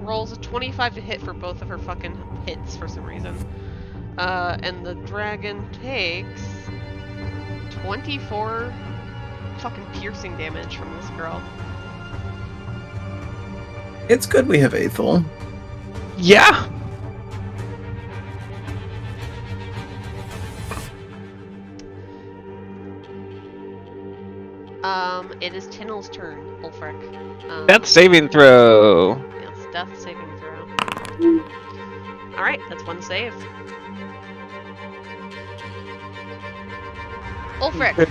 Rolls a 25 to hit for both of her fucking hits for some reason. And the dragon takes 24 fucking piercing damage from this girl. It's good we have Athil. Yeah. It is Tynyl's turn, Ulfryk. Death saving throw. Yes, death saving throw. Alright, that's one save. Ulfryk,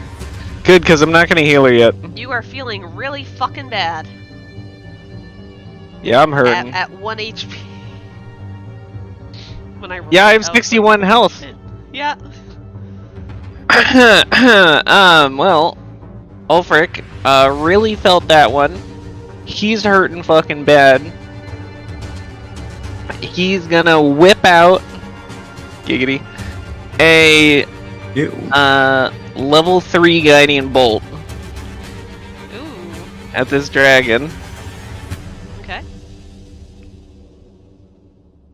Good, because I'm not going to heal her yet. you are feeling really fucking bad. Yeah, I'm hurting. At 1 HP. When I Yeah, I have rolled out, 61 health. Yeah. Well, Ulfryk, really felt that one. He's hurting fucking bad. He's gonna whip out, giggity, a Ew. level 3 guiding bolt Ooh. at this dragon. Okay.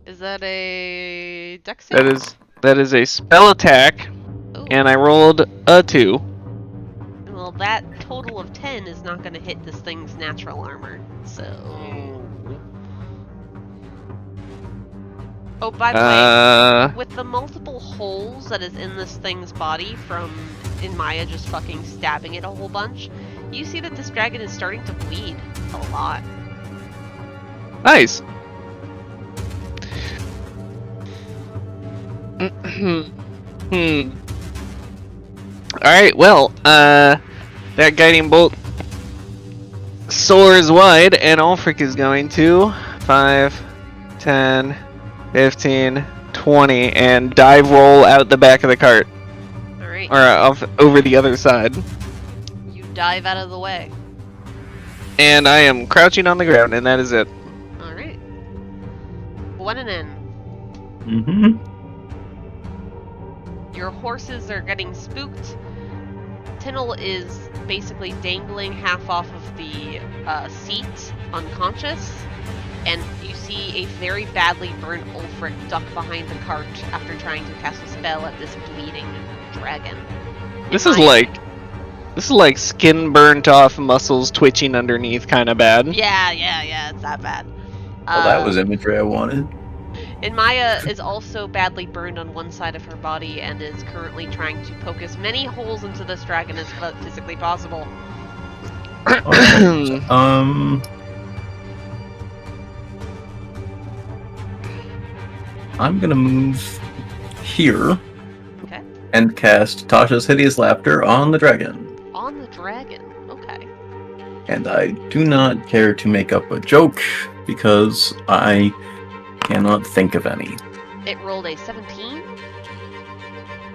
Is that a dex save? That is a spell attack, Ooh. and I rolled a 2. Well, that total of 10 is not going to hit this thing's natural armor, so... Oh, by the way, with the multiple holes that is in this thing's body from Inmaia just fucking stabbing it a whole bunch, you see that this dragon is starting to bleed a lot. Nice. Alright, well, that guiding bolt soars wide, and Ulfryk is going to 5, 10, 15, 20, and dive roll out the back of the cart. Alright. Or over the other side. You dive out of the way. And I am crouching on the ground, and that is it. Alright. Gwenwynwyn. Mm-hmm. Your horses are getting spooked. Tynyl is basically dangling half off of the seat, unconscious, and you see a very badly burned Ulfryk duck behind the cart after trying to cast a spell at this bleeding dragon. This is like skin burnt off, muscles twitching underneath, kind of bad. Yeah, it's that bad. Well, that was imagery I wanted. Inmaia is also badly burned on one side of her body and is currently trying to poke as many holes into this dragon as physically possible. Alright, I'm gonna move here. Okay. And cast Tasha's Hideous Laughter on the dragon. On the dragon. Okay. And I do not care to make up a joke because I cannot think of any. It rolled a 17.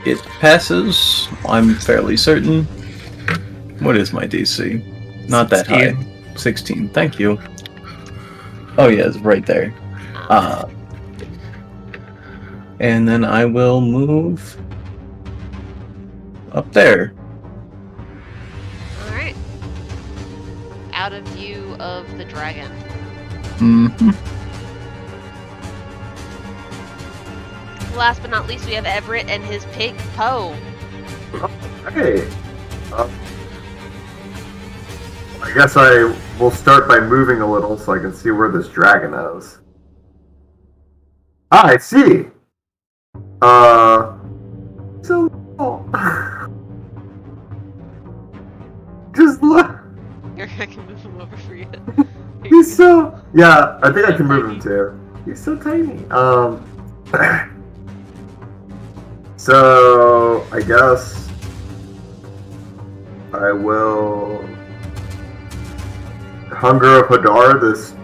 It passes, I'm fairly certain. What is my DC? Not that 16. high. 16, thank you. Oh yeah, it's right there. And then I will move up there. Alright. Out of view of the dragon. Mm-hmm. Last but not least, we have Everett and his pig, Poe. Hey. I guess I will start by moving a little so I can see where this dragon is. Ah, I see. So just look. I can move him over for you. He's so. Yeah, I think I can move him too. He's so tiny. So I guess I will Hunger of Hadar this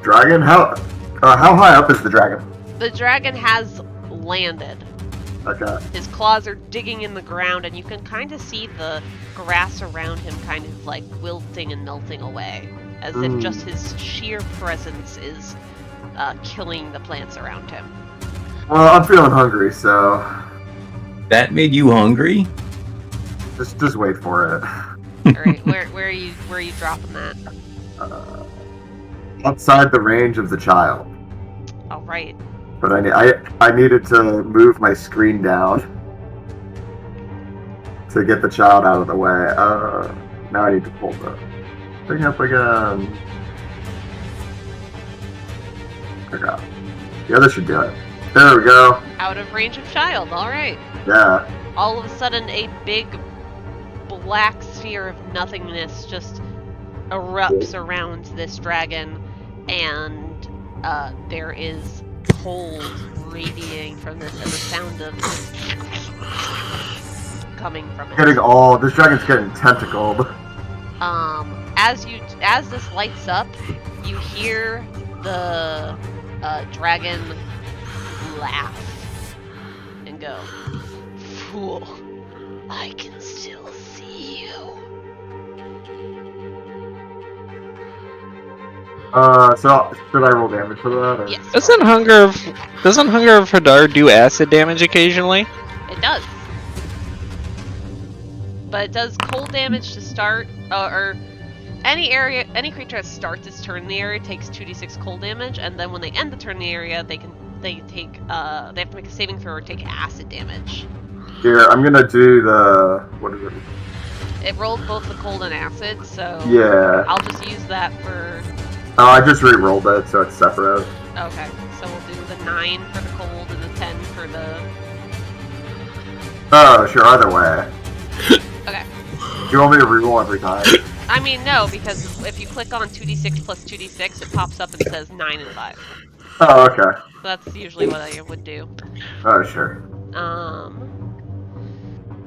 dragon. How high up is the dragon? The dragon has landed. Okay. His claws are digging in the ground, and you can kind of see the grass around him kind of like wilting and melting away, as if just his sheer presence is killing the plants around him. Well, I'm feeling hungry, so That made you hungry? just wait for it. All right, where are you dropping that? outside the range of the child. All right. But I needed to move my screen down to get the child out of the way. Now I need to pull the thing up again. Okay. Yeah, this should do it. There we go. Out of range of child. All right. Yeah. All of a sudden, a big black sphere of nothingness just erupts around this dragon, and there is cold radiating from this, and the sound of coming from it. This dragon's getting tentacled. As this lights up, you hear the dragon laugh and go, "Fool, I can still see you." So should I roll damage for that? Or? Yes. Doesn't Hunger of Hadar do acid damage occasionally? It does. But it does cold damage to start, or any creature that starts its turn in the area takes 2d6 cold damage, and then when they end the turn in the area, they have to make a saving throw or take acid damage. Here, I'm gonna do what is it? It rolled both the cold and acid, so Yeah. I'll just use that for. Oh, I just re-rolled it, so it's separate. Okay, so we'll do the 9 for the cold and the 10 for the. Oh, sure, either way. Okay. Do you want me to re-roll every time? I mean, no, because if you click on 2d6 plus 2d6, it pops up and says 9 and 5. Oh, okay. So that's usually what I would do. Oh, sure.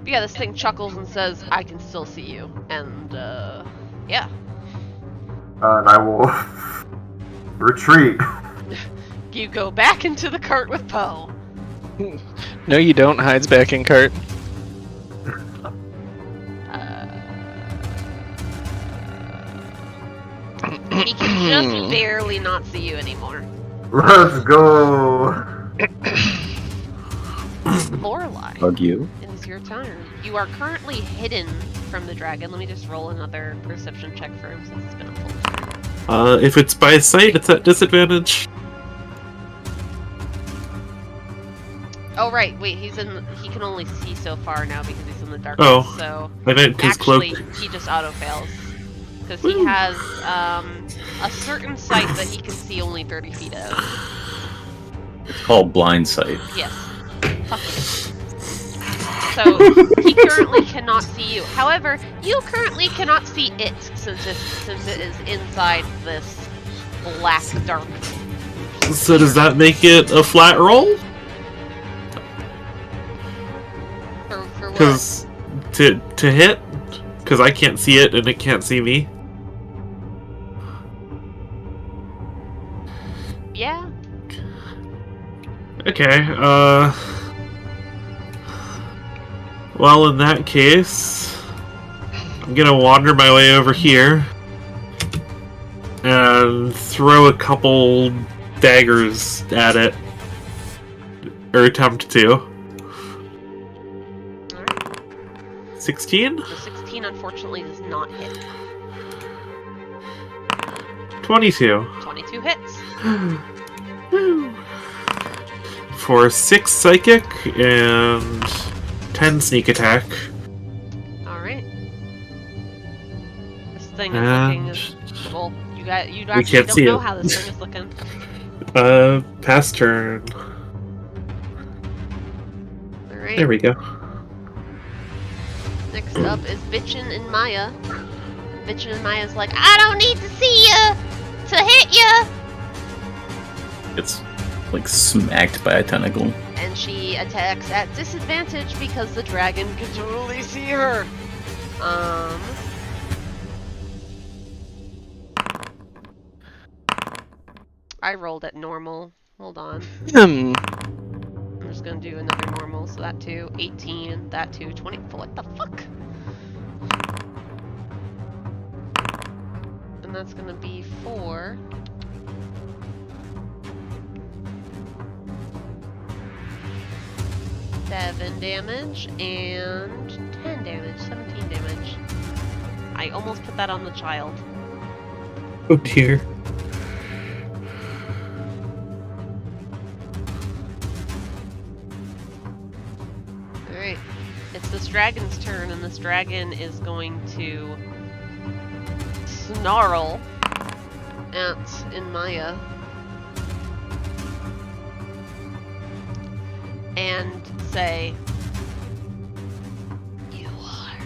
But yeah, this thing chuckles and says, "I can still see you," and yeah. And I will retreat. You go back into the cart with Poe. No, you don't. Hides back in cart. He can just barely not see you anymore. Let's go. Lorelei, Hug you. it is your turn. You are currently hidden from the dragon. Let me just roll another perception check for him since it's been a full turn. If it's by sight, it's at disadvantage. Oh right, wait, he can only see so far now because he's in the darkness, Oh, so I meant his cloak. actually he just auto-fails. Because he has a certain sight that he can see only 30 feet of. It's called blind sight. Yes. Fuck it. So he currently cannot see you. However, you currently cannot see it since it is inside this black dark. So does that make it a flat roll? For what? Because to hit, because I can't see it and it can't see me. Yeah. Okay. Well, in that case, I'm gonna wander my way over here and throw a couple daggers at it, or attempt to. Alright. 16? The 16 unfortunately does not hit. 22. 22 hits. For 6 psychic and 10 sneak attack. Alright. This thing is looking as well. You actually can't don't see know it. how this thing is looking. Pass turn. Alright. There we go. Next up is Bitchin' and Maya. Bitchin' and Maya's like, "I don't need to see ya to hit ya!" It's like smacked by a tentacle. And she attacks at disadvantage because the dragon can totally see her. I rolled at normal. Hold on. I'm just gonna do another normal. So that 2, 18, that 2, 20. What the fuck? And that's gonna be 4. Seven damage and 10 damage, 17 damage. I almost put that on the child. Oh dear. Alright. It's this dragon's turn, and this dragon is going to snarl at Inmaia. And say, "You are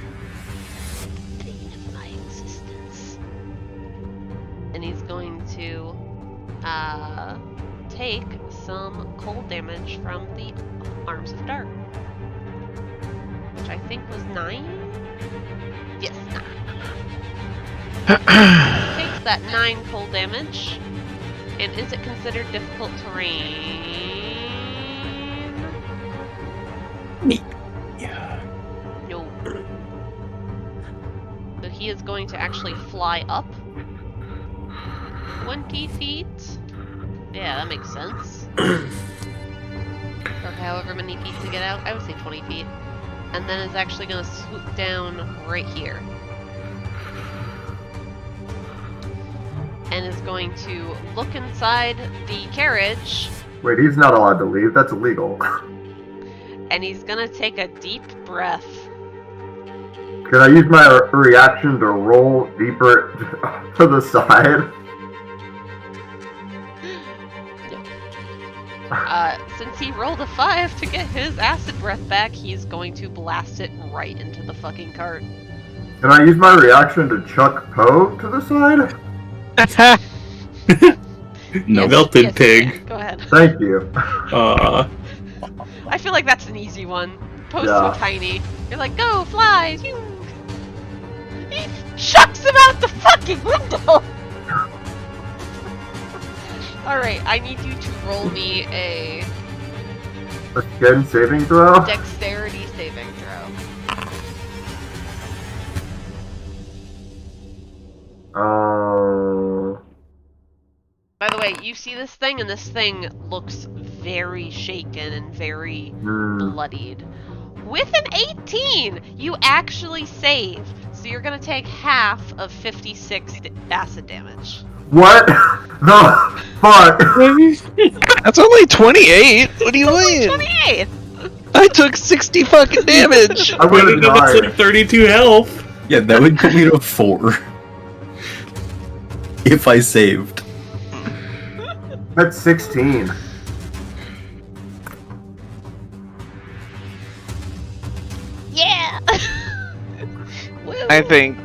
the bane of my existence." And he's going to take some cold damage from the Arms of Dark, which I think was 9? Yes, 9. He takes that 9 cold damage. And is it considered difficult terrain? Yeah. No. So he is going to actually fly up 20 feet. Yeah, that makes sense. Or however many feet to get out. I would say 20 feet. And then is actually going to swoop down right here. And is going to look inside the carriage. Wait, he's not allowed to leave. That's illegal. And he's going to take a deep breath. Can I use my reaction to roll deeper to the side? Since he rolled a 5 to get his acid breath back, he's going to blast it right into the fucking cart. Can I use my reaction to chuck Poe to the side? No. Yes, Melted yes, pig. yeah, go ahead. Thank you. I feel like that's an easy one. Poe's Yeah. so tiny. You're like, go, flies! You. He chucks him out the fucking window! Alright, I need you to roll me a A skin saving throw? dexterity saving throw. By the way, you see this thing, and this thing looks very shaken and very bloodied. With an 18, you actually save. So you're gonna take half of 56 acid damage. What the fuck? That's only 28. What do you mean? 28! I took 60 fucking damage. I would have That's died. like 32 health. Yeah, that would put me to 4. If I saved. That's 16. Yeah! Woo. I think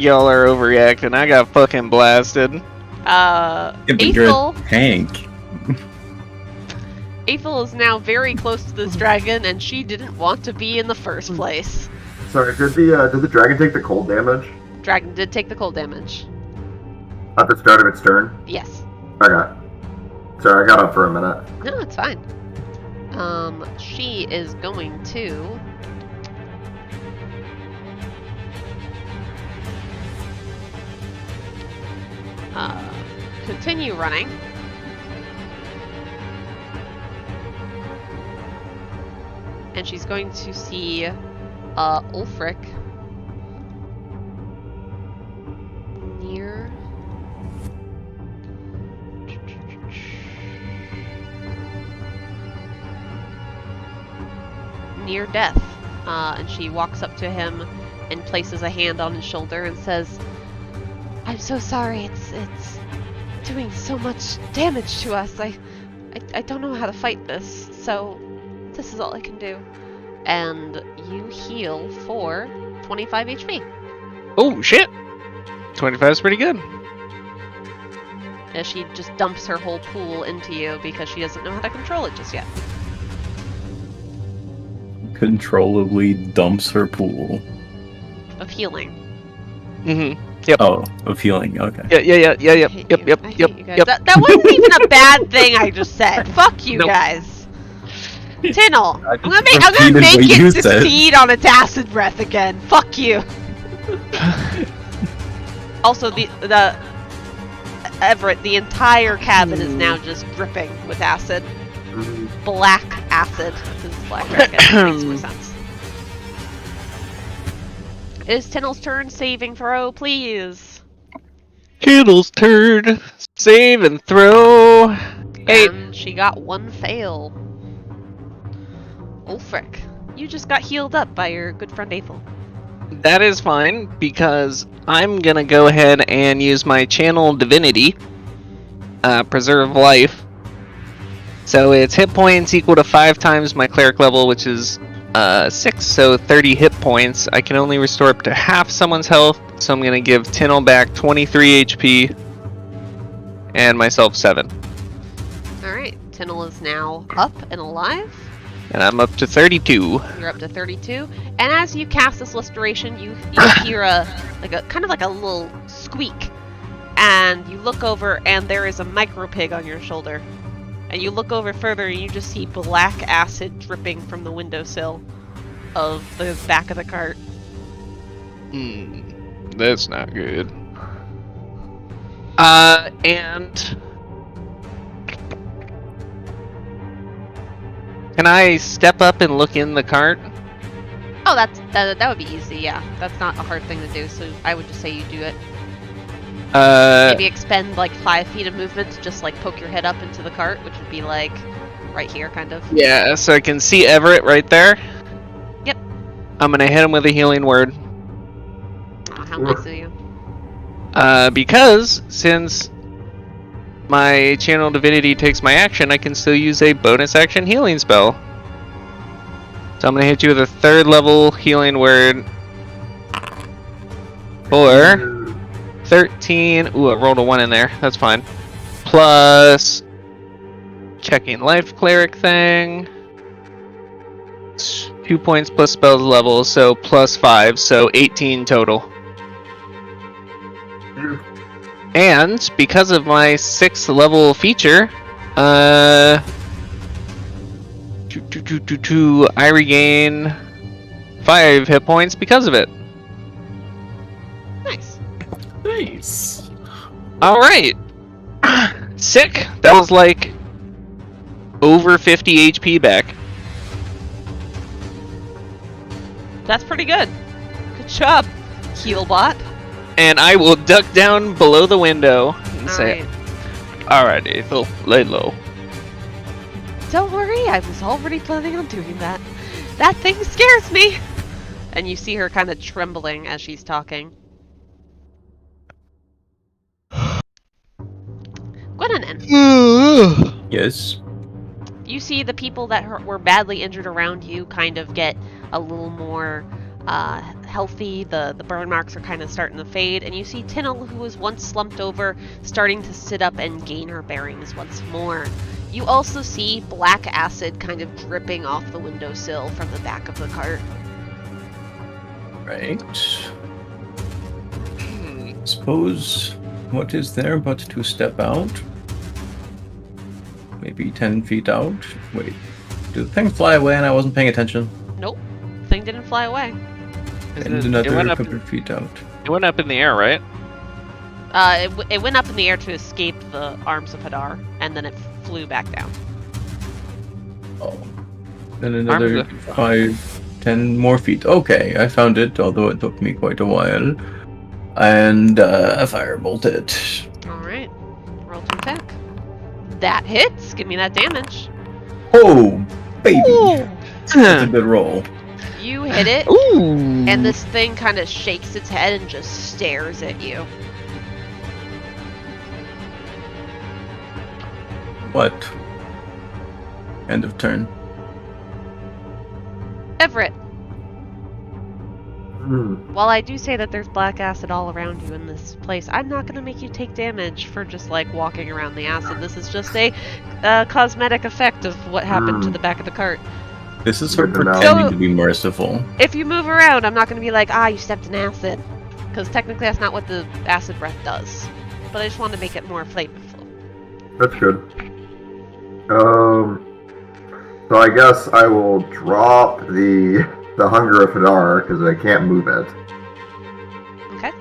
y'all are overreacting. I got fucking blasted. Yeah, but you're Athil, a tank. Athil is now very close to this dragon, and she didn't want to be in the first place. Sorry, did the dragon take the cold damage Dragon did take the cold damage. at the start of its turn? Yes. Okay. Sorry, I got up for a minute. No, it's fine. She is going to... continue running. And she's going to see, Ulfryk near... near death. And she walks up to him and places a hand on his shoulder and says, "I'm so sorry, it's doing so much damage to us. I don't know how to fight this, so this is all I can do." And you heal for 25 HP. Oh shit! 25 is pretty good. As she just dumps her whole pool into you because she doesn't know how to control it just yet. Controllably dumps her pool. Of healing. Mm-hmm. Yep. Oh, of healing. Okay. Yeah. I hate you. Yep. I hate you guys. That wasn't even a bad thing I just said. Fuck you Nope. guys. Tynyl, I I'm gonna make repeated what it you said. succeed on its acid breath again. Fuck you. Also, the Everett, the entire cabin is now just dripping with acid. Black acid. This is black dragon. Makes more sense. It is Tynyl's turn. Saving throw, please. Kittle's turn. Save and throw. Hey. And she got one fail. Ulfryk. You just got healed up by your good friend Athil. That is fine, because I'm gonna go ahead and use my Channel Divinity, Preserve Life. So it's hit points equal to 5 times my Cleric level, which is 6, so 30 hit points. I can only restore up to half someone's health, so I'm gonna give Tynyl back 23 HP, and myself 7. Alright, Tynyl is now up and alive. And I'm up to 32. You're up to 32. And as you cast this restoration, you hear a kind of like a little squeak. And you look over and there is a micro pig on your shoulder. And you look over further and you just see black acid dripping from the windowsill of the back of the cart. That's not good. And can I step up and look in the cart? Oh, that would be easy, yeah. That's not a hard thing to do, so I would just say you do it. Maybe expend like 5 feet of movement to just like poke your head up into the cart, which would be like right here, kind of. Yeah, so I can see Everett right there. Yep. I'm gonna hit him with a healing word. Oh, how nice of you. Because since my Channel Divinity takes my action, I can still use a bonus action healing spell. So I'm gonna hit you with a 3rd level healing word for 13. Ooh, I rolled a 1 in there. That's fine. Plus checking life cleric thing. 2 points plus spell level, so plus 5, so 18 total. And because of my 6th level feature, I regain 5 hit points because of it. Nice. Nice. Alright. Sick. That was like over 50 HP back. That's pretty good. Good job, Healbot. And I will duck down below the window and say, Alright, Athil, lay low. Don't worry, I was already planning on doing that. That thing scares me! And you see her kind of trembling as she's talking. Gwenwynwyn, Yes. you see the people that were badly injured around you kind of get a little more healthy. The burn marks are kind of starting to fade, and you see Tynyl, who was once slumped over, starting to sit up and gain her bearings once more. You also see black acid kind of dripping off the windowsill from the back of the cart. Right. Suppose what is there but to step out? Maybe 10 feet out? Wait, did the thing fly away and I wasn't paying attention? Nope, thing didn't fly away. And another couple of feet out. It went up in the air, right? It went up in the air to escape the arms of Hadar, and then it flew back down. Oh. Then another 5, 10 more feet. Okay, I found it, although it took me quite a while. And I firebolt it. Alright, roll to attack. That hits! Give me that damage. Oh, baby! Ooh. That's a good roll. You hit it, Ooh. and this thing kind of shakes its head and just stares at you. What? End of turn. Everett, while I do say that there's black acid all around you in this place, I'm not going to make you take damage for just like walking around the acid. This is just a cosmetic effect of what happened to the back of the cart. This is her Good to know. pretending to be merciful. If you move around, I'm not going to be like, you stepped in acid. Because technically that's not what the acid breath does. But I just want to make it more flavorful. That's good. So I guess I will drop the Hunger of Hadar because I can't move it. Okay.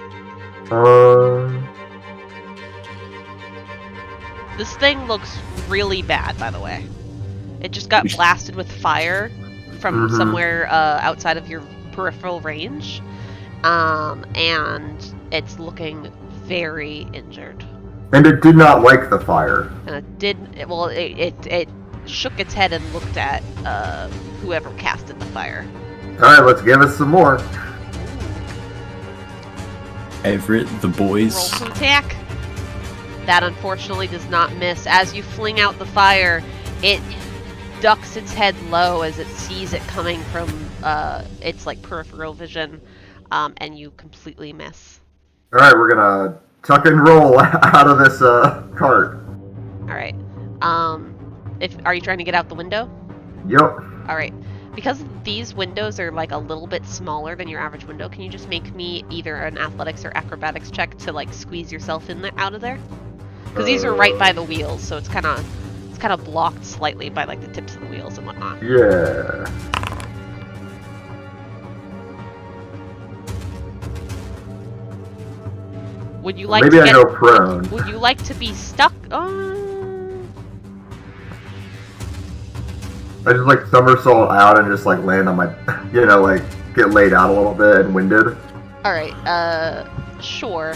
This thing looks really bad, by the way. It just got blasted with fire from somewhere outside of your peripheral range. And it's looking very injured. And it did not like the fire. And it shook its head and looked at whoever casted the fire. Alright, let's give us some more. Everett, the Roll boys. to attack. That unfortunately does not miss. As you fling out the fire, it ducks its head low as it sees it coming from its like peripheral vision, and you completely miss. Alright, we're gonna tuck and roll out of this cart. All right. Are you trying to get out the window? Yep. All right. Because these windows are like a little bit smaller than your average window, can you just make me either an athletics or acrobatics check to like squeeze yourself in there, out of there? Because these are right by the wheels, so it's kind of blocked slightly by like the tips of the wheels and whatnot. Yeah. Would you like Maybe to I get? go prone. Would you like to be stuck? I just like somersault out and just like land on my, like get laid out a little bit and winded. All right. Sure.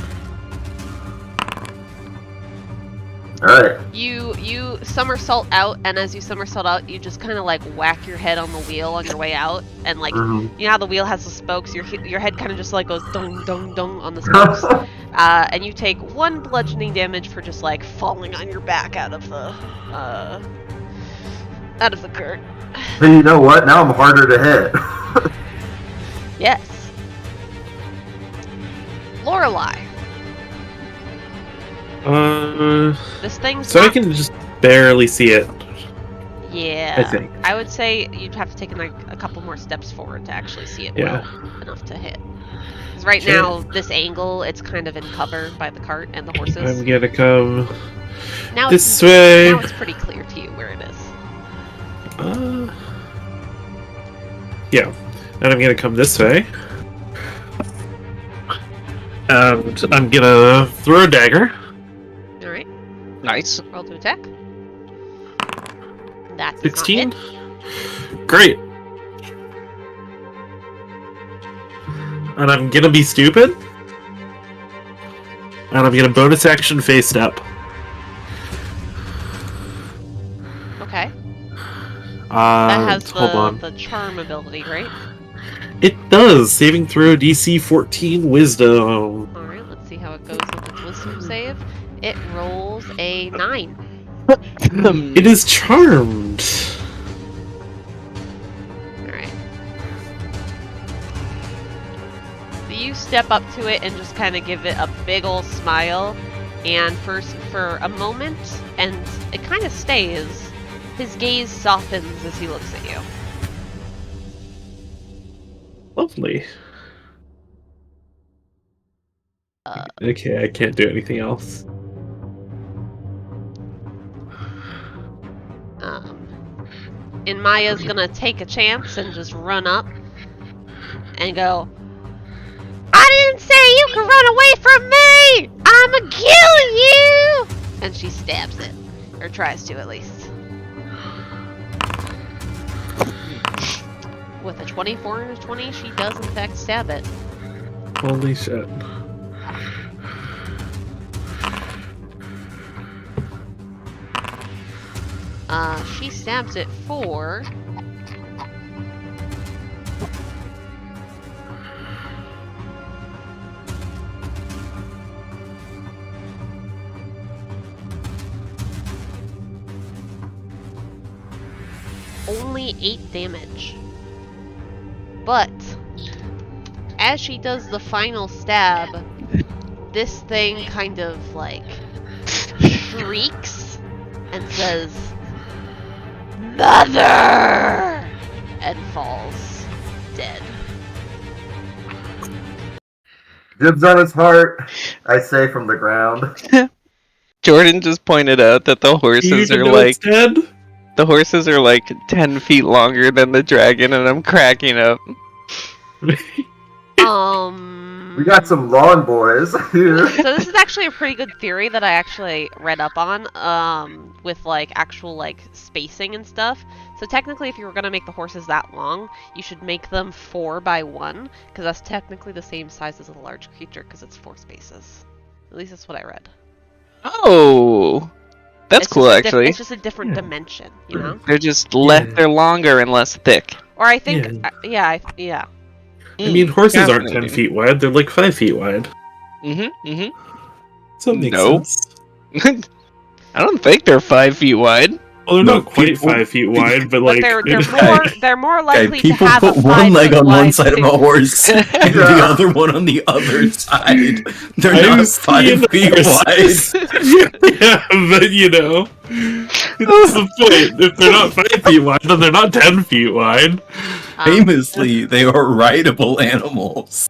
Alright. You somersault out, and as you somersault out, you just kind of like whack your head on the wheel on your way out, and like you know how the wheel has the spokes. Your head kind of just like goes dong dong dong on the spokes, and you take 1 bludgeoning damage for just like falling on your back out of the cart. But you know what? Now I'm harder to hit. Yes. Lorelei. This thing's So I not- can just barely see it. Yeah. I think. I would say you'd have to take like a couple more steps forward to actually see it Yeah. well enough to hit. Because right Okay. now, this angle, it's kind of in cover by the cart and the horses. I'm gonna come Now this way. Now it's pretty clear to you where it is. Yeah, and I'm gonna come this way. And I'm gonna throw a dagger. All right. Nice. Roll to attack. That's 16. Great. And I'm gonna be stupid. And I'm gonna bonus action face step. Okay. That has Hold on. the charm ability, right? It does. Saving throw DC 14 Wisdom. All right. Let's see how it goes with its wisdom save. It rolls a 9. It is charmed. Alright. So you step up to it and just kind of give it a big ol' smile, and for a moment, and it kind of stays, his gaze softens as he looks at you. Lovely. Okay, I can't do anything else. Inmaia's gonna take a chance and just run up and go, I didn't say you could run away from me! I'ma kill you! And she stabs it. Or tries to, at least. With a 24 and a 20, she does in fact stab it. Holy shit. She stabs it for... only 8 damage. But, as she does the final stab, this thing kind of, like, shrieks and says, Mother! And falls dead. Dibs on his heart, I say from the ground. Jordan just pointed out that the You horses even are know like it's dead? the horses are like 10 feet longer than the dragon, and I'm cracking up. We got some lawn boys here. So this is actually a pretty good theory that I actually read up on, with like actual like spacing and stuff. So technically, if you were gonna make the horses that long, you should make them 4 by 1, because that's technically the same size as a large creature, because it's 4 spaces. At least that's what I read. Oh, That's It's cool, just actually. it's just a different dimension, you know. They're just they're longer and less thick. Or I think, yeah. I mean, horses aren't 10 Fascinating. feet wide, they're like 5 feet wide. So it makes No. sense. I don't think they're 5 feet wide. Well, they're No, not quite people- 5 feet wide, but But like. they're more likely people to have put a one leg on one 5 side of a horse and the other one on the other side. They're I not was 5 seeing feet horses. wide. Yeah, but you know, that's the point. If they're not 5 feet wide, then they're not 10 feet wide. Famously, they are rideable animals.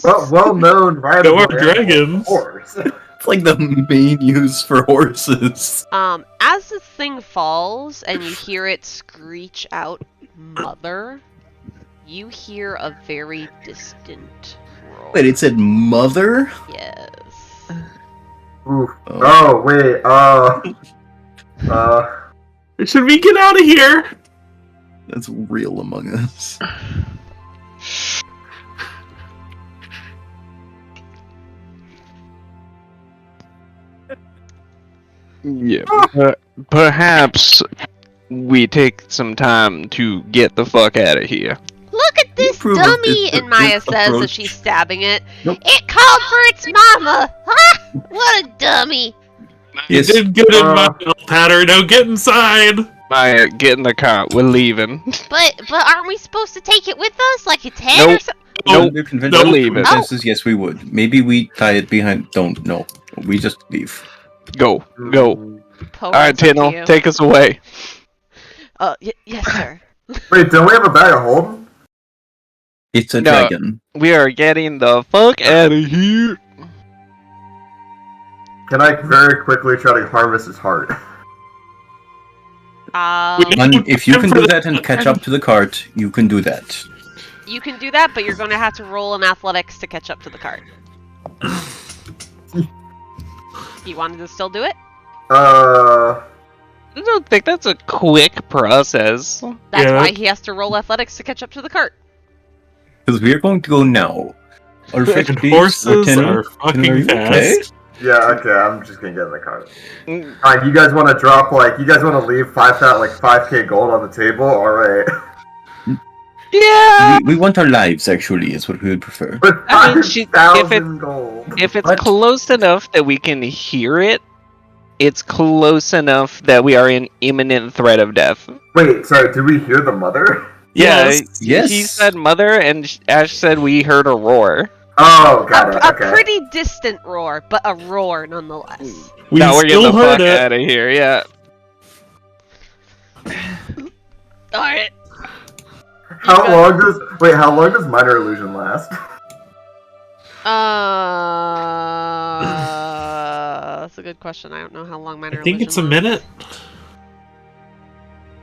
Well-known rideable Go our animal, dragons. of course. It's like the main use for horses. As the thing falls and you hear it screech out, "Mother," you hear a very distant roar. Wait, it said mother? Yes. Oof. Oh wait. Should we get out of here? That's real Among Us. Yeah. Perhaps we take some time to get the fuck out of here. Look at this Prove it. dummy, This Inmaia says as approach. she's stabbing it. Nope. It called for its mama! Huh? What a dummy! You Yes. did good in my pattern. Now get inside. Maya, get in the car. We're leaving. But aren't we supposed to take it with us? Like its head or Nope. something? Nope. Under conventional Don't leave it. circumstances, yes, we would. Maybe we tie it behind. Don't. No. We just leave. Go. Go. Alright, It's up to you. Tynyl, take us away. Yes, sir. Wait, don't we have a bag of holding? It's a No. dragon. We are getting the fuck out of here. Can I very quickly try to harvest his heart? And if you can do that and catch up to the cart, you can do that. You can do that, but you're going to have to roll an athletics to catch up to the cart. You wanted to still do it? I don't think that's a quick process. That's Yeah. why he has to roll athletics to catch up to the cart. Because we are going to go now. Ulfryk, And please, or horses Tynyl. are Tynyl, are fucking you okay? fast. Yeah, okay, I'm just gonna get in the car. Mm. Alright, you guys wanna drop you guys wanna leave 5K gold on the table? Alright. Yeah. We want our lives, actually, is what we would prefer. With I mean, if 5,000 gold. If it's What? close enough that we can hear it, it's close enough that we are in imminent threat of death. Wait, sorry, did we hear the mother? Yeah, Yes. he said mother, and Ash said we heard a roar. Oh, got it, A okay. pretty distant roar, but a roar nonetheless. We Now we're getting still the heard fuck it. out of here, yeah. Alright. How long does minor illusion last? That's a good question. I don't know how long minor I think it's a illusion minute. lasts.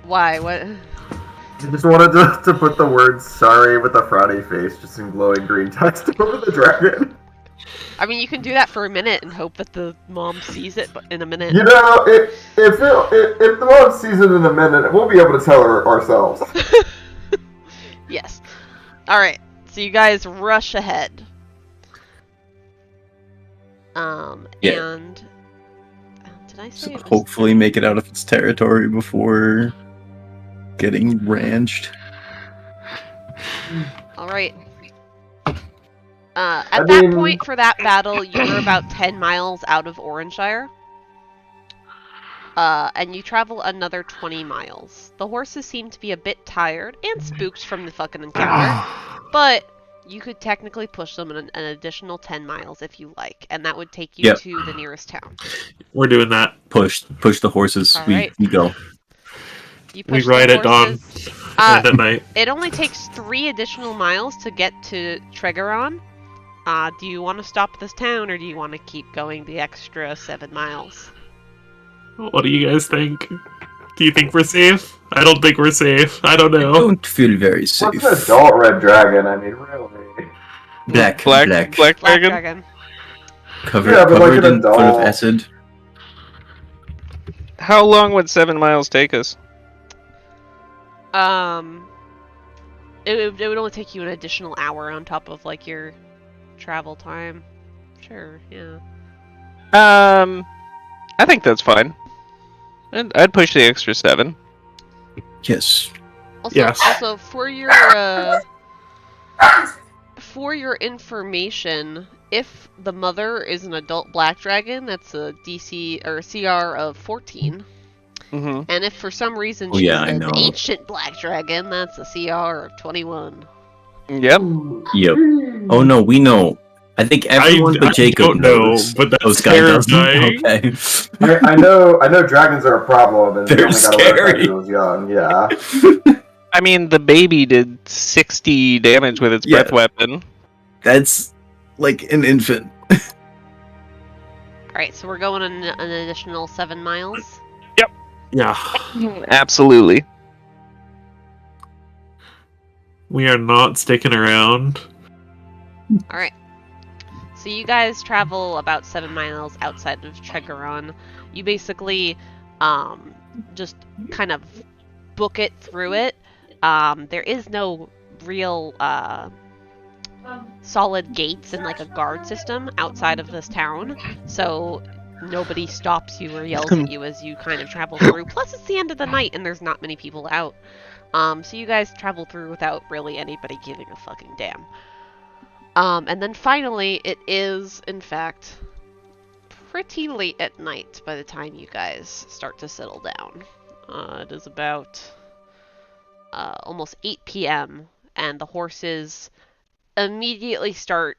Why? What? I just wanted to put the words sorry with a frowny face just in glowing green text over the dragon. I mean, you can do that for a minute and hope that the mom sees it in a minute. You know, if the mom sees it in a minute, we'll be able to tell her ourselves. Yes. Alright, so you guys rush ahead. Yeah. And... did I say So it was... hopefully make it out of its territory before getting ranched. Alright. At that point for that battle, you were about 10 miles out of Orangeshire. And you travel another 20 miles. The horses seem to be a bit tired and spooked from the fucking encounter. But you could technically push them an additional 10 miles if you like. And that would take you Yep. to the nearest town. We're doing that. Push the horses. Alright. We go. You We push ride the at dawn. horses. And at night. It only takes 3 additional miles to get to Tregeron. Do you want to stop this town, or do you want to keep going the extra 7 miles? What do you guys think? Do you think we're safe? I don't think we're safe. I don't I know. don't feel very safe. What's an adult red dragon? I mean, really. Black. Black Black dragon? Dragon. Covered, Yeah, but like covered an in full of adult. acid. How long would 7 miles take us? It would only take you an additional hour on top of, like, your travel time. Sure, yeah. I think that's fine. I'd push the extra 7. Yes. Also, Yes. also for your information, if the mother is an adult black dragon, that's a DC or a CR of 14. Mm-hmm. And if for some reason Oh, she's yeah, I an know. ancient black dragon, that's a CR of 21. Yep. Yep. Oh no, we know. I think everyone but Jacob don't know, knows. but that's Oh, Sky doesn't? terrifying. Okay. I know dragons are a problem, and They're you only got away with that scary. when it was young. Yeah. I mean, the baby did 60 damage with its Yeah. breath weapon. That's like an infant. Alright, so we're going an additional 7 miles. Yeah. Absolutely. We are not sticking around. Alright. So you guys travel about 7 miles outside of Tregaron. You basically just kind of book it through it. There is no real solid gates and like a guard system outside of this town. So nobody stops you or yells at you as you kind of travel through. Plus it's the end of the night and there's not many people out. So you guys travel through without really anybody giving a fucking damn. And then finally, it is, in fact, pretty late at night by the time you guys start to settle down. It is about almost 8 p.m., and the horses immediately start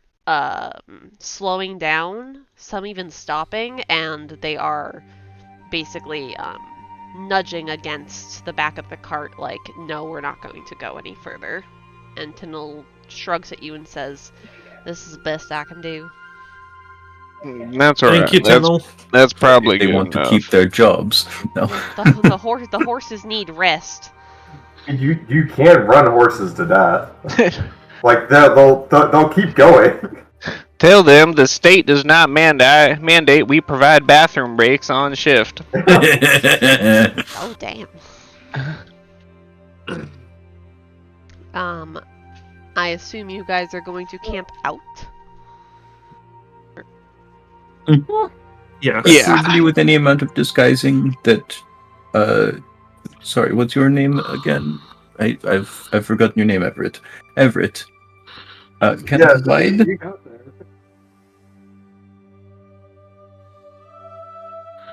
slowing down, some even stopping, and they are basically nudging against the back of the cart like, no, we're not going to go any further. And Tynyl shrugs at you and says, "This is the best I can do." That's alright. Thank you, Tynyl. That's probably They good want enough. to keep their jobs. No. The horses need rest. You can run horses to death. Like they'll keep going. Tell them the state does not mandate we provide bathroom breaks on shift. Oh damn. I assume you guys are going to camp out. Yeah. Usually with any amount of disguising that sorry, what's your name again? I've forgotten your name, Everett. Everett. Can I provide? you got there.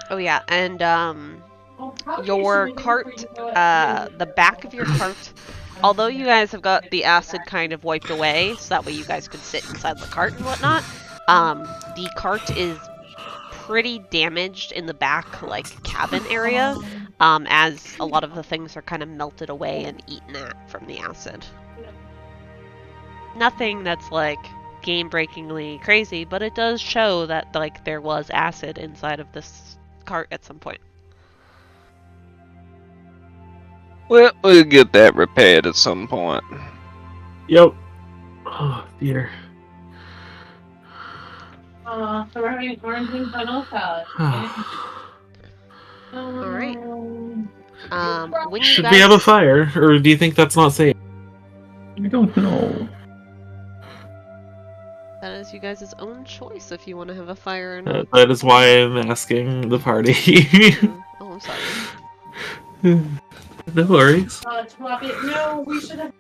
Oh yeah, and your cart, the back of your cart, although you guys have got the acid kind of wiped away, so that way you guys could sit inside the cart and whatnot, the cart is pretty damaged in the back, like, cabin area, as a lot of the things are kind of melted away and eaten at from the acid. Nothing that's, like, game-breakingly crazy, but it does show that, like, there was acid inside of this cart at some point. Well, we'll get that repaired at some point. Yep. Oh dear. So we're having orange and funnel salad. Alright. When you Should guys... we have a fire, or do you think that's not safe? I don't know. That is you guys' own choice if you want to have a fire or not. That is why I'm asking the party. Oh, I'm sorry. No worries. No, we should have.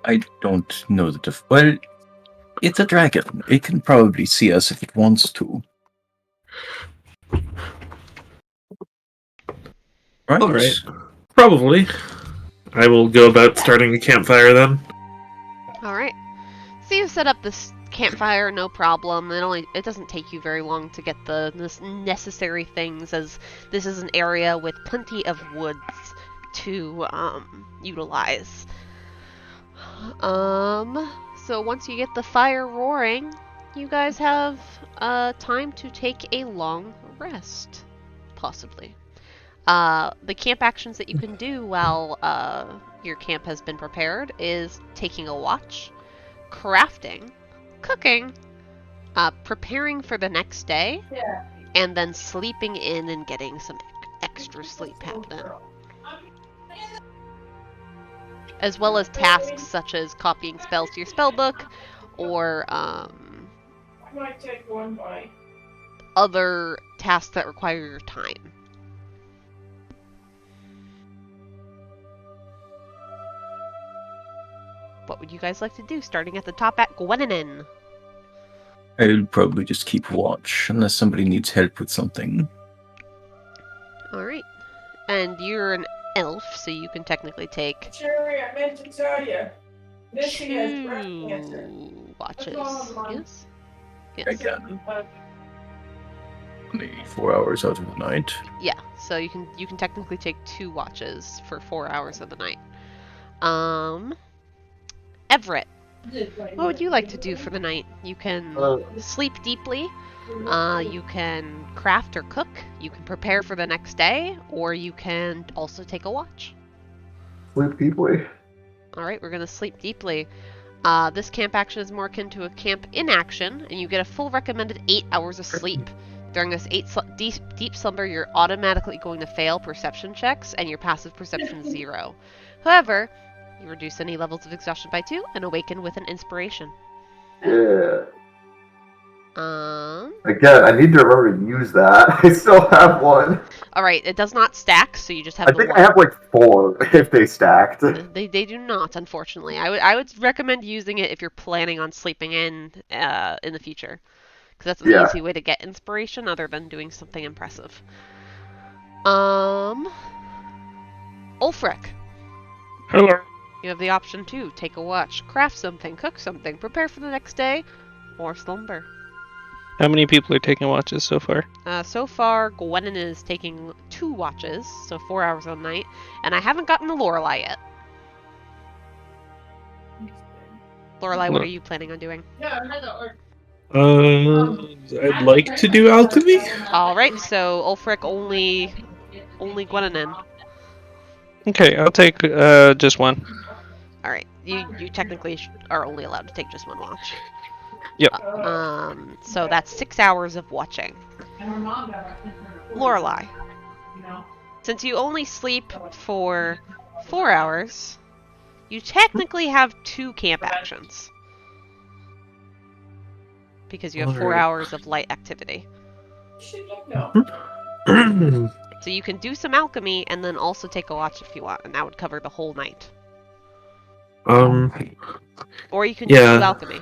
I don't know that well, it's a dragon. It can probably see us if it wants to. Right? Alright. Probably. I will go about starting a campfire then. Alright. So you set up this campfire, no problem. It doesn't take you very long to get the necessary things, as this is an area with plenty of woods to utilize. So once you get the fire roaring, you guys have time to take a long rest, possibly. The camp actions that you can do while your camp has been prepared is taking a watch, crafting, cooking, preparing for the next day, and then sleeping in and getting some extra sleep happening. As well as tasks such as copying spells to your spellbook, or other tasks that require your time. What would you guys like to do, starting at the top at Gwenwynwyn? I'll probably just keep watch, unless somebody needs help with something. Alright. And you're an elf, so you can technically take Sherry, I meant to tell you. Missy has breast 2 cancer. watches. That's all I'm on. Yes? I Yes. can. Only 4 hours out of the night. Yeah, so you can technically take 2 watches for 4 hours of the night. Everett, what would you like to do for the night? You can sleep deeply, you can craft or cook, you can prepare for the next day, or you can also take a watch. Sleep deeply. Alright, we're gonna sleep deeply. This camp action is more akin to a camp inaction, and you get a full recommended 8 hours of sleep. During this deep slumber, you're automatically going to fail perception checks, and your passive perception is 0. However, you reduce any levels of exhaustion by 2 and awaken with an inspiration. Yeah. Um. Again, I need to remember to use that. I still have one. Alright, it does not stack, so you just have I the think one. I have like 4 if they stacked. They do not, unfortunately. I would recommend using it if you're planning on sleeping in the future, because that's an Yeah. easy way to get inspiration other than doing something impressive. Ulfryk, Hello. you have the option to take a watch, craft something, cook something, prepare for the next day, or slumber. How many people are taking watches so far? So far, Gwenwynwyn is taking 2 watches, so 4 hours a night, and I haven't gotten to Lorelei yet. Lorelei, what are you planning on doing? Yeah, I had that work. I'd like to do alchemy. Alright, so Ulfryk only Gwenwynwyn. Okay, I'll take just one. Alright, you technically are only allowed to take just 1 watch. Yep. So that's 6 hours of watching. And her mom got her. Lorelei, You know? since you only sleep for 4 hours, you technically have 2 camp actions. Because you have 4 Alright. hours of light activity. She didn't know. So you can do some alchemy and then also take a watch if you want, and that would cover the whole night. Or you can just Yeah. do alchemy.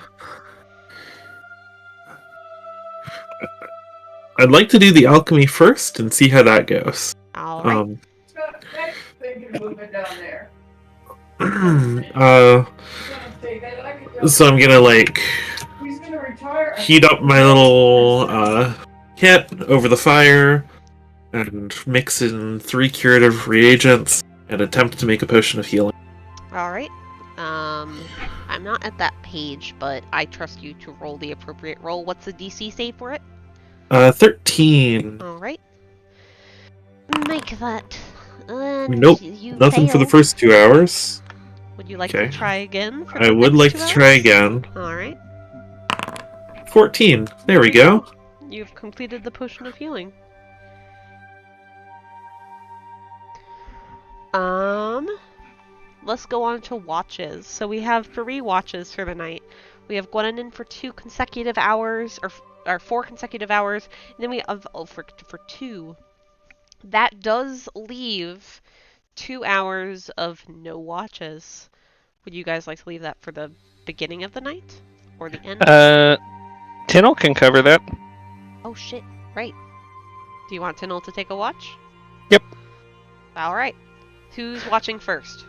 I'd like to do the alchemy first and see how that goes. Alright. Next thing moving down there. So I'm gonna like He's gonna retire. heat up my little kit over the fire and mix in 3 curative reagents and attempt to make a potion of healing. Alright. I'm not at that page, but I trust you to roll the appropriate roll. What's the DC save for it? 13. Alright. Make that. And Nope, you nothing for the failed. first 2 hours. Would you like Okay. to try again? For I the would next like 2 to try hours? again. Alright. 14. There we go. You've completed the potion of healing. Let's go on to watches. So we have 3 watches for the night. We have Gwenwynwyn for 2 consecutive hours, or 4 consecutive hours, and then we have Ulfryk for 2. That does leave 2 hours of no watches. Would you guys like to leave that for the beginning of the night? Or the end? Tynyl can cover that. Oh shit, right. Do you want Tynyl to take a watch? Yep. Alright. Who's watching first?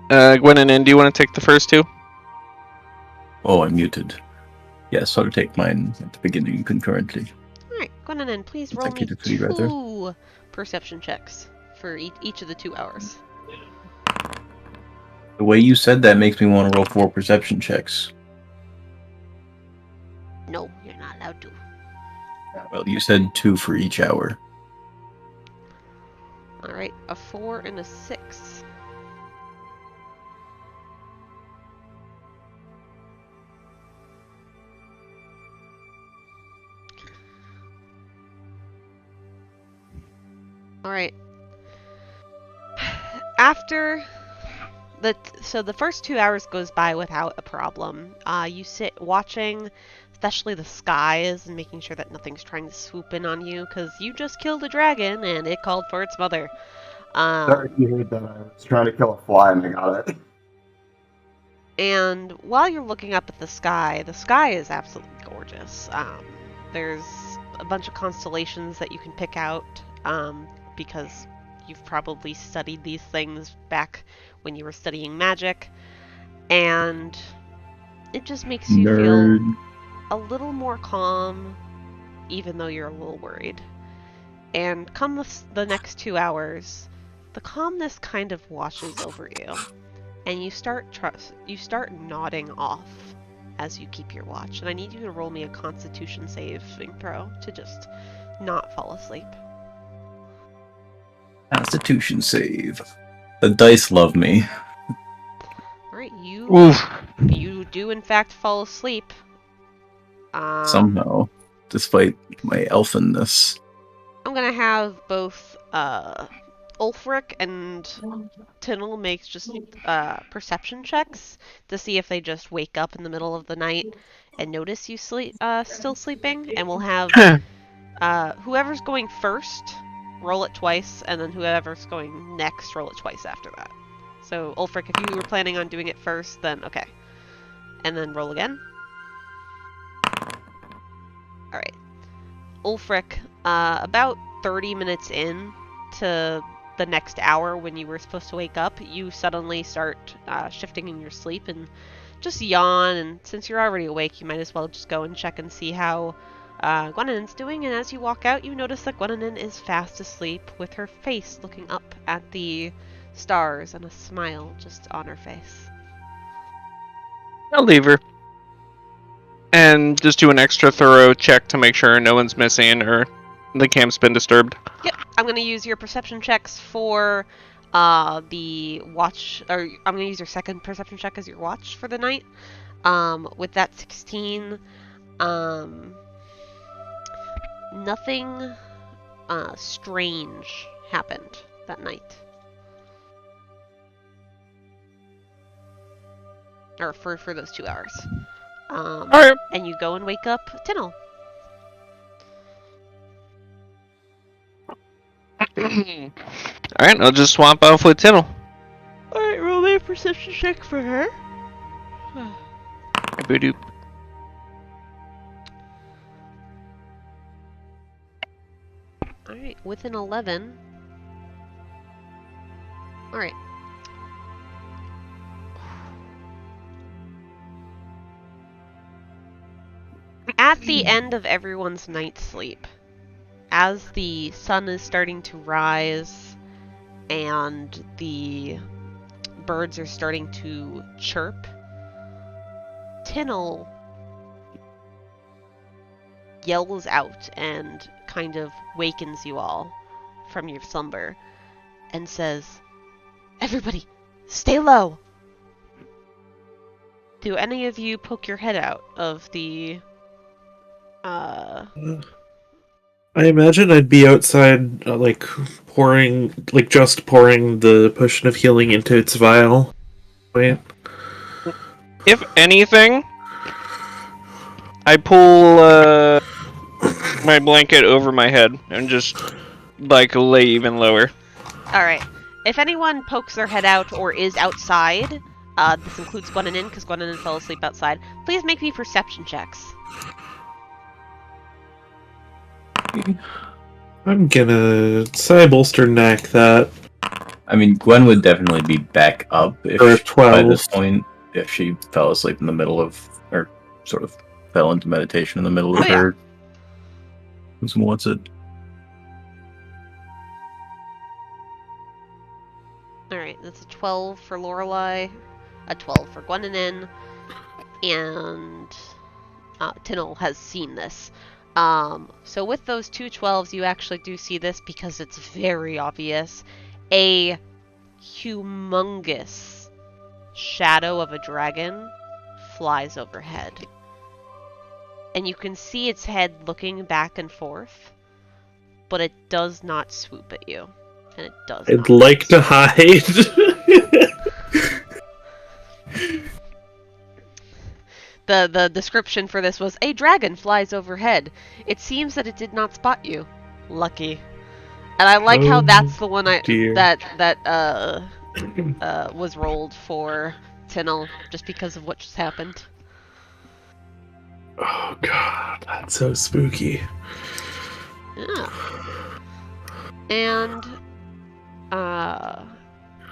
Gwenwynwyn, do you want to take the first 2? Oh, I'm muted. Yes, I'll take mine at the beginning concurrently. Alright, Gwenwynwyn, please roll me Consecutively, rather. 2 perception checks for each of the 2 hours. The way you said that makes me want to roll 4 perception checks. No, you're not allowed to. Well, you said 2 for each hour. Alright, a 4 and a 6. Alright. After So the first 2 hours goes by without a problem. You sit watching, especially the skies, and making sure that nothing's trying to swoop in on you, because you just killed a dragon and it called for its mother. Sorry if you heard that. I was trying to kill a fly and I got it. And while you're looking up at the sky is absolutely gorgeous. There's a bunch of constellations that you can pick out, because you've probably studied these things back when you were studying magic, and it just makes you feel a little more calm, even though you're a little worried. And come the next 2 hours, the calmness kind of washes over you, and you start nodding off as you keep your watch. And I need you to roll me a Constitution saving throw to just not fall asleep. Constitution save. The dice love me. Alright, Oof. you do in fact fall asleep. Somehow, despite my elfenness. I'm gonna have both Ulfryk and Tynyl make just perception checks to see if they just wake up in the middle of the night and notice you still sleeping, and we'll have whoever's going first roll it twice, and then whoever's going next roll it twice after that. So Ulfryk, if you were planning on doing it first, then okay. And then roll again. Alright. Ulfryk, about 30 minutes in to the next hour when you were supposed to wake up, you suddenly start shifting in your sleep and just yawn, and since you're already awake, you might as well just go and check and see how Gwenwynwyn's doing, and as you walk out, you notice that Gwenwynwyn is fast asleep with her face looking up at the stars and a smile just on her face. I'll leave her. And just do an extra thorough check to make sure no one's missing or the camp's been disturbed. Yep, I'm going to use your perception checks for the watch, or I'm going to use your second perception check as your watch for the night. With that 16, nothing strange happened that night. Or for those 2 hours. Alright. And you go and wake up Tynyl. Alright, I'll just swap off with Tynyl. Alright, roll me a perception check for her. Boop. Alright, with an 11. Alright. At the end of everyone's night's sleep, as the sun is starting to rise and the birds are starting to chirp, Tynyl yells out and kind of wakens you all from your slumber and says, "Everybody, stay low!" Do any of you poke your head out of the I imagine I'd be outside, pouring the potion of healing into its vial. Wait. If anything, I pull my blanket over my head and just lay even lower. Alright. If anyone pokes their head out or is outside, this includes Gwenwynwyn because Gwenwynwyn fell asleep outside, please make me perception checks. I'm gonna bolster neck that. I mean, Gwen would definitely be back up by this point if she fell asleep in the middle of, or sort of fell into meditation in the middle of her. What's it? Alright, that's a 12 for Lorelei, a 12 for Gwenwynwyn, and Tynyl has seen this. So with those two 12s, you actually do see this because it's very obvious. A humongous shadow of a dragon flies overhead. And you can see its head looking back and forth, but it does not swoop at you. And it does I'd like to hide. The description for this was, a dragon flies overhead. It seems that it did not spot you. Lucky. And I like how that's the one dear. that was rolled for Tynyl, just because of what just happened. Oh god, that's so spooky. Yeah. And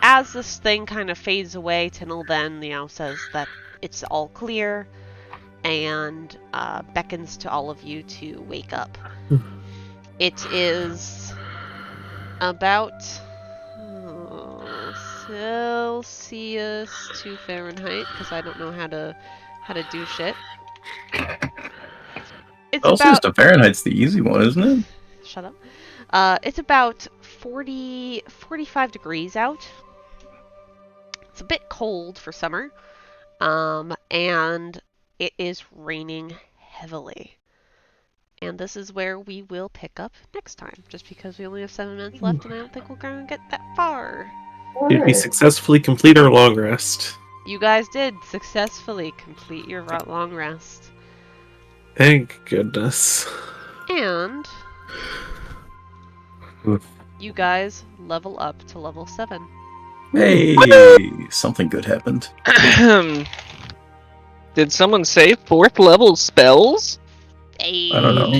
as this thing kind of fades away, Tynyl then, says that it's all clear and beckons to all of you to wake up. It is about Celsius to Fahrenheit, because I don't know how to do shit. It's Celsius to Fahrenheit's the easy one, isn't it? Shut up. It's about 45 degrees out. It's a bit cold for summer. And it is raining heavily. And this is where we will pick up next time, just because we only have 7 minutes left and I don't think we're going to get that far. Did we successfully complete our long rest? You guys did successfully complete your long rest. Thank goodness. And you guys level up to level 7. Hey, something good happened. Did someone say 4th level spells? Hey. I don't know.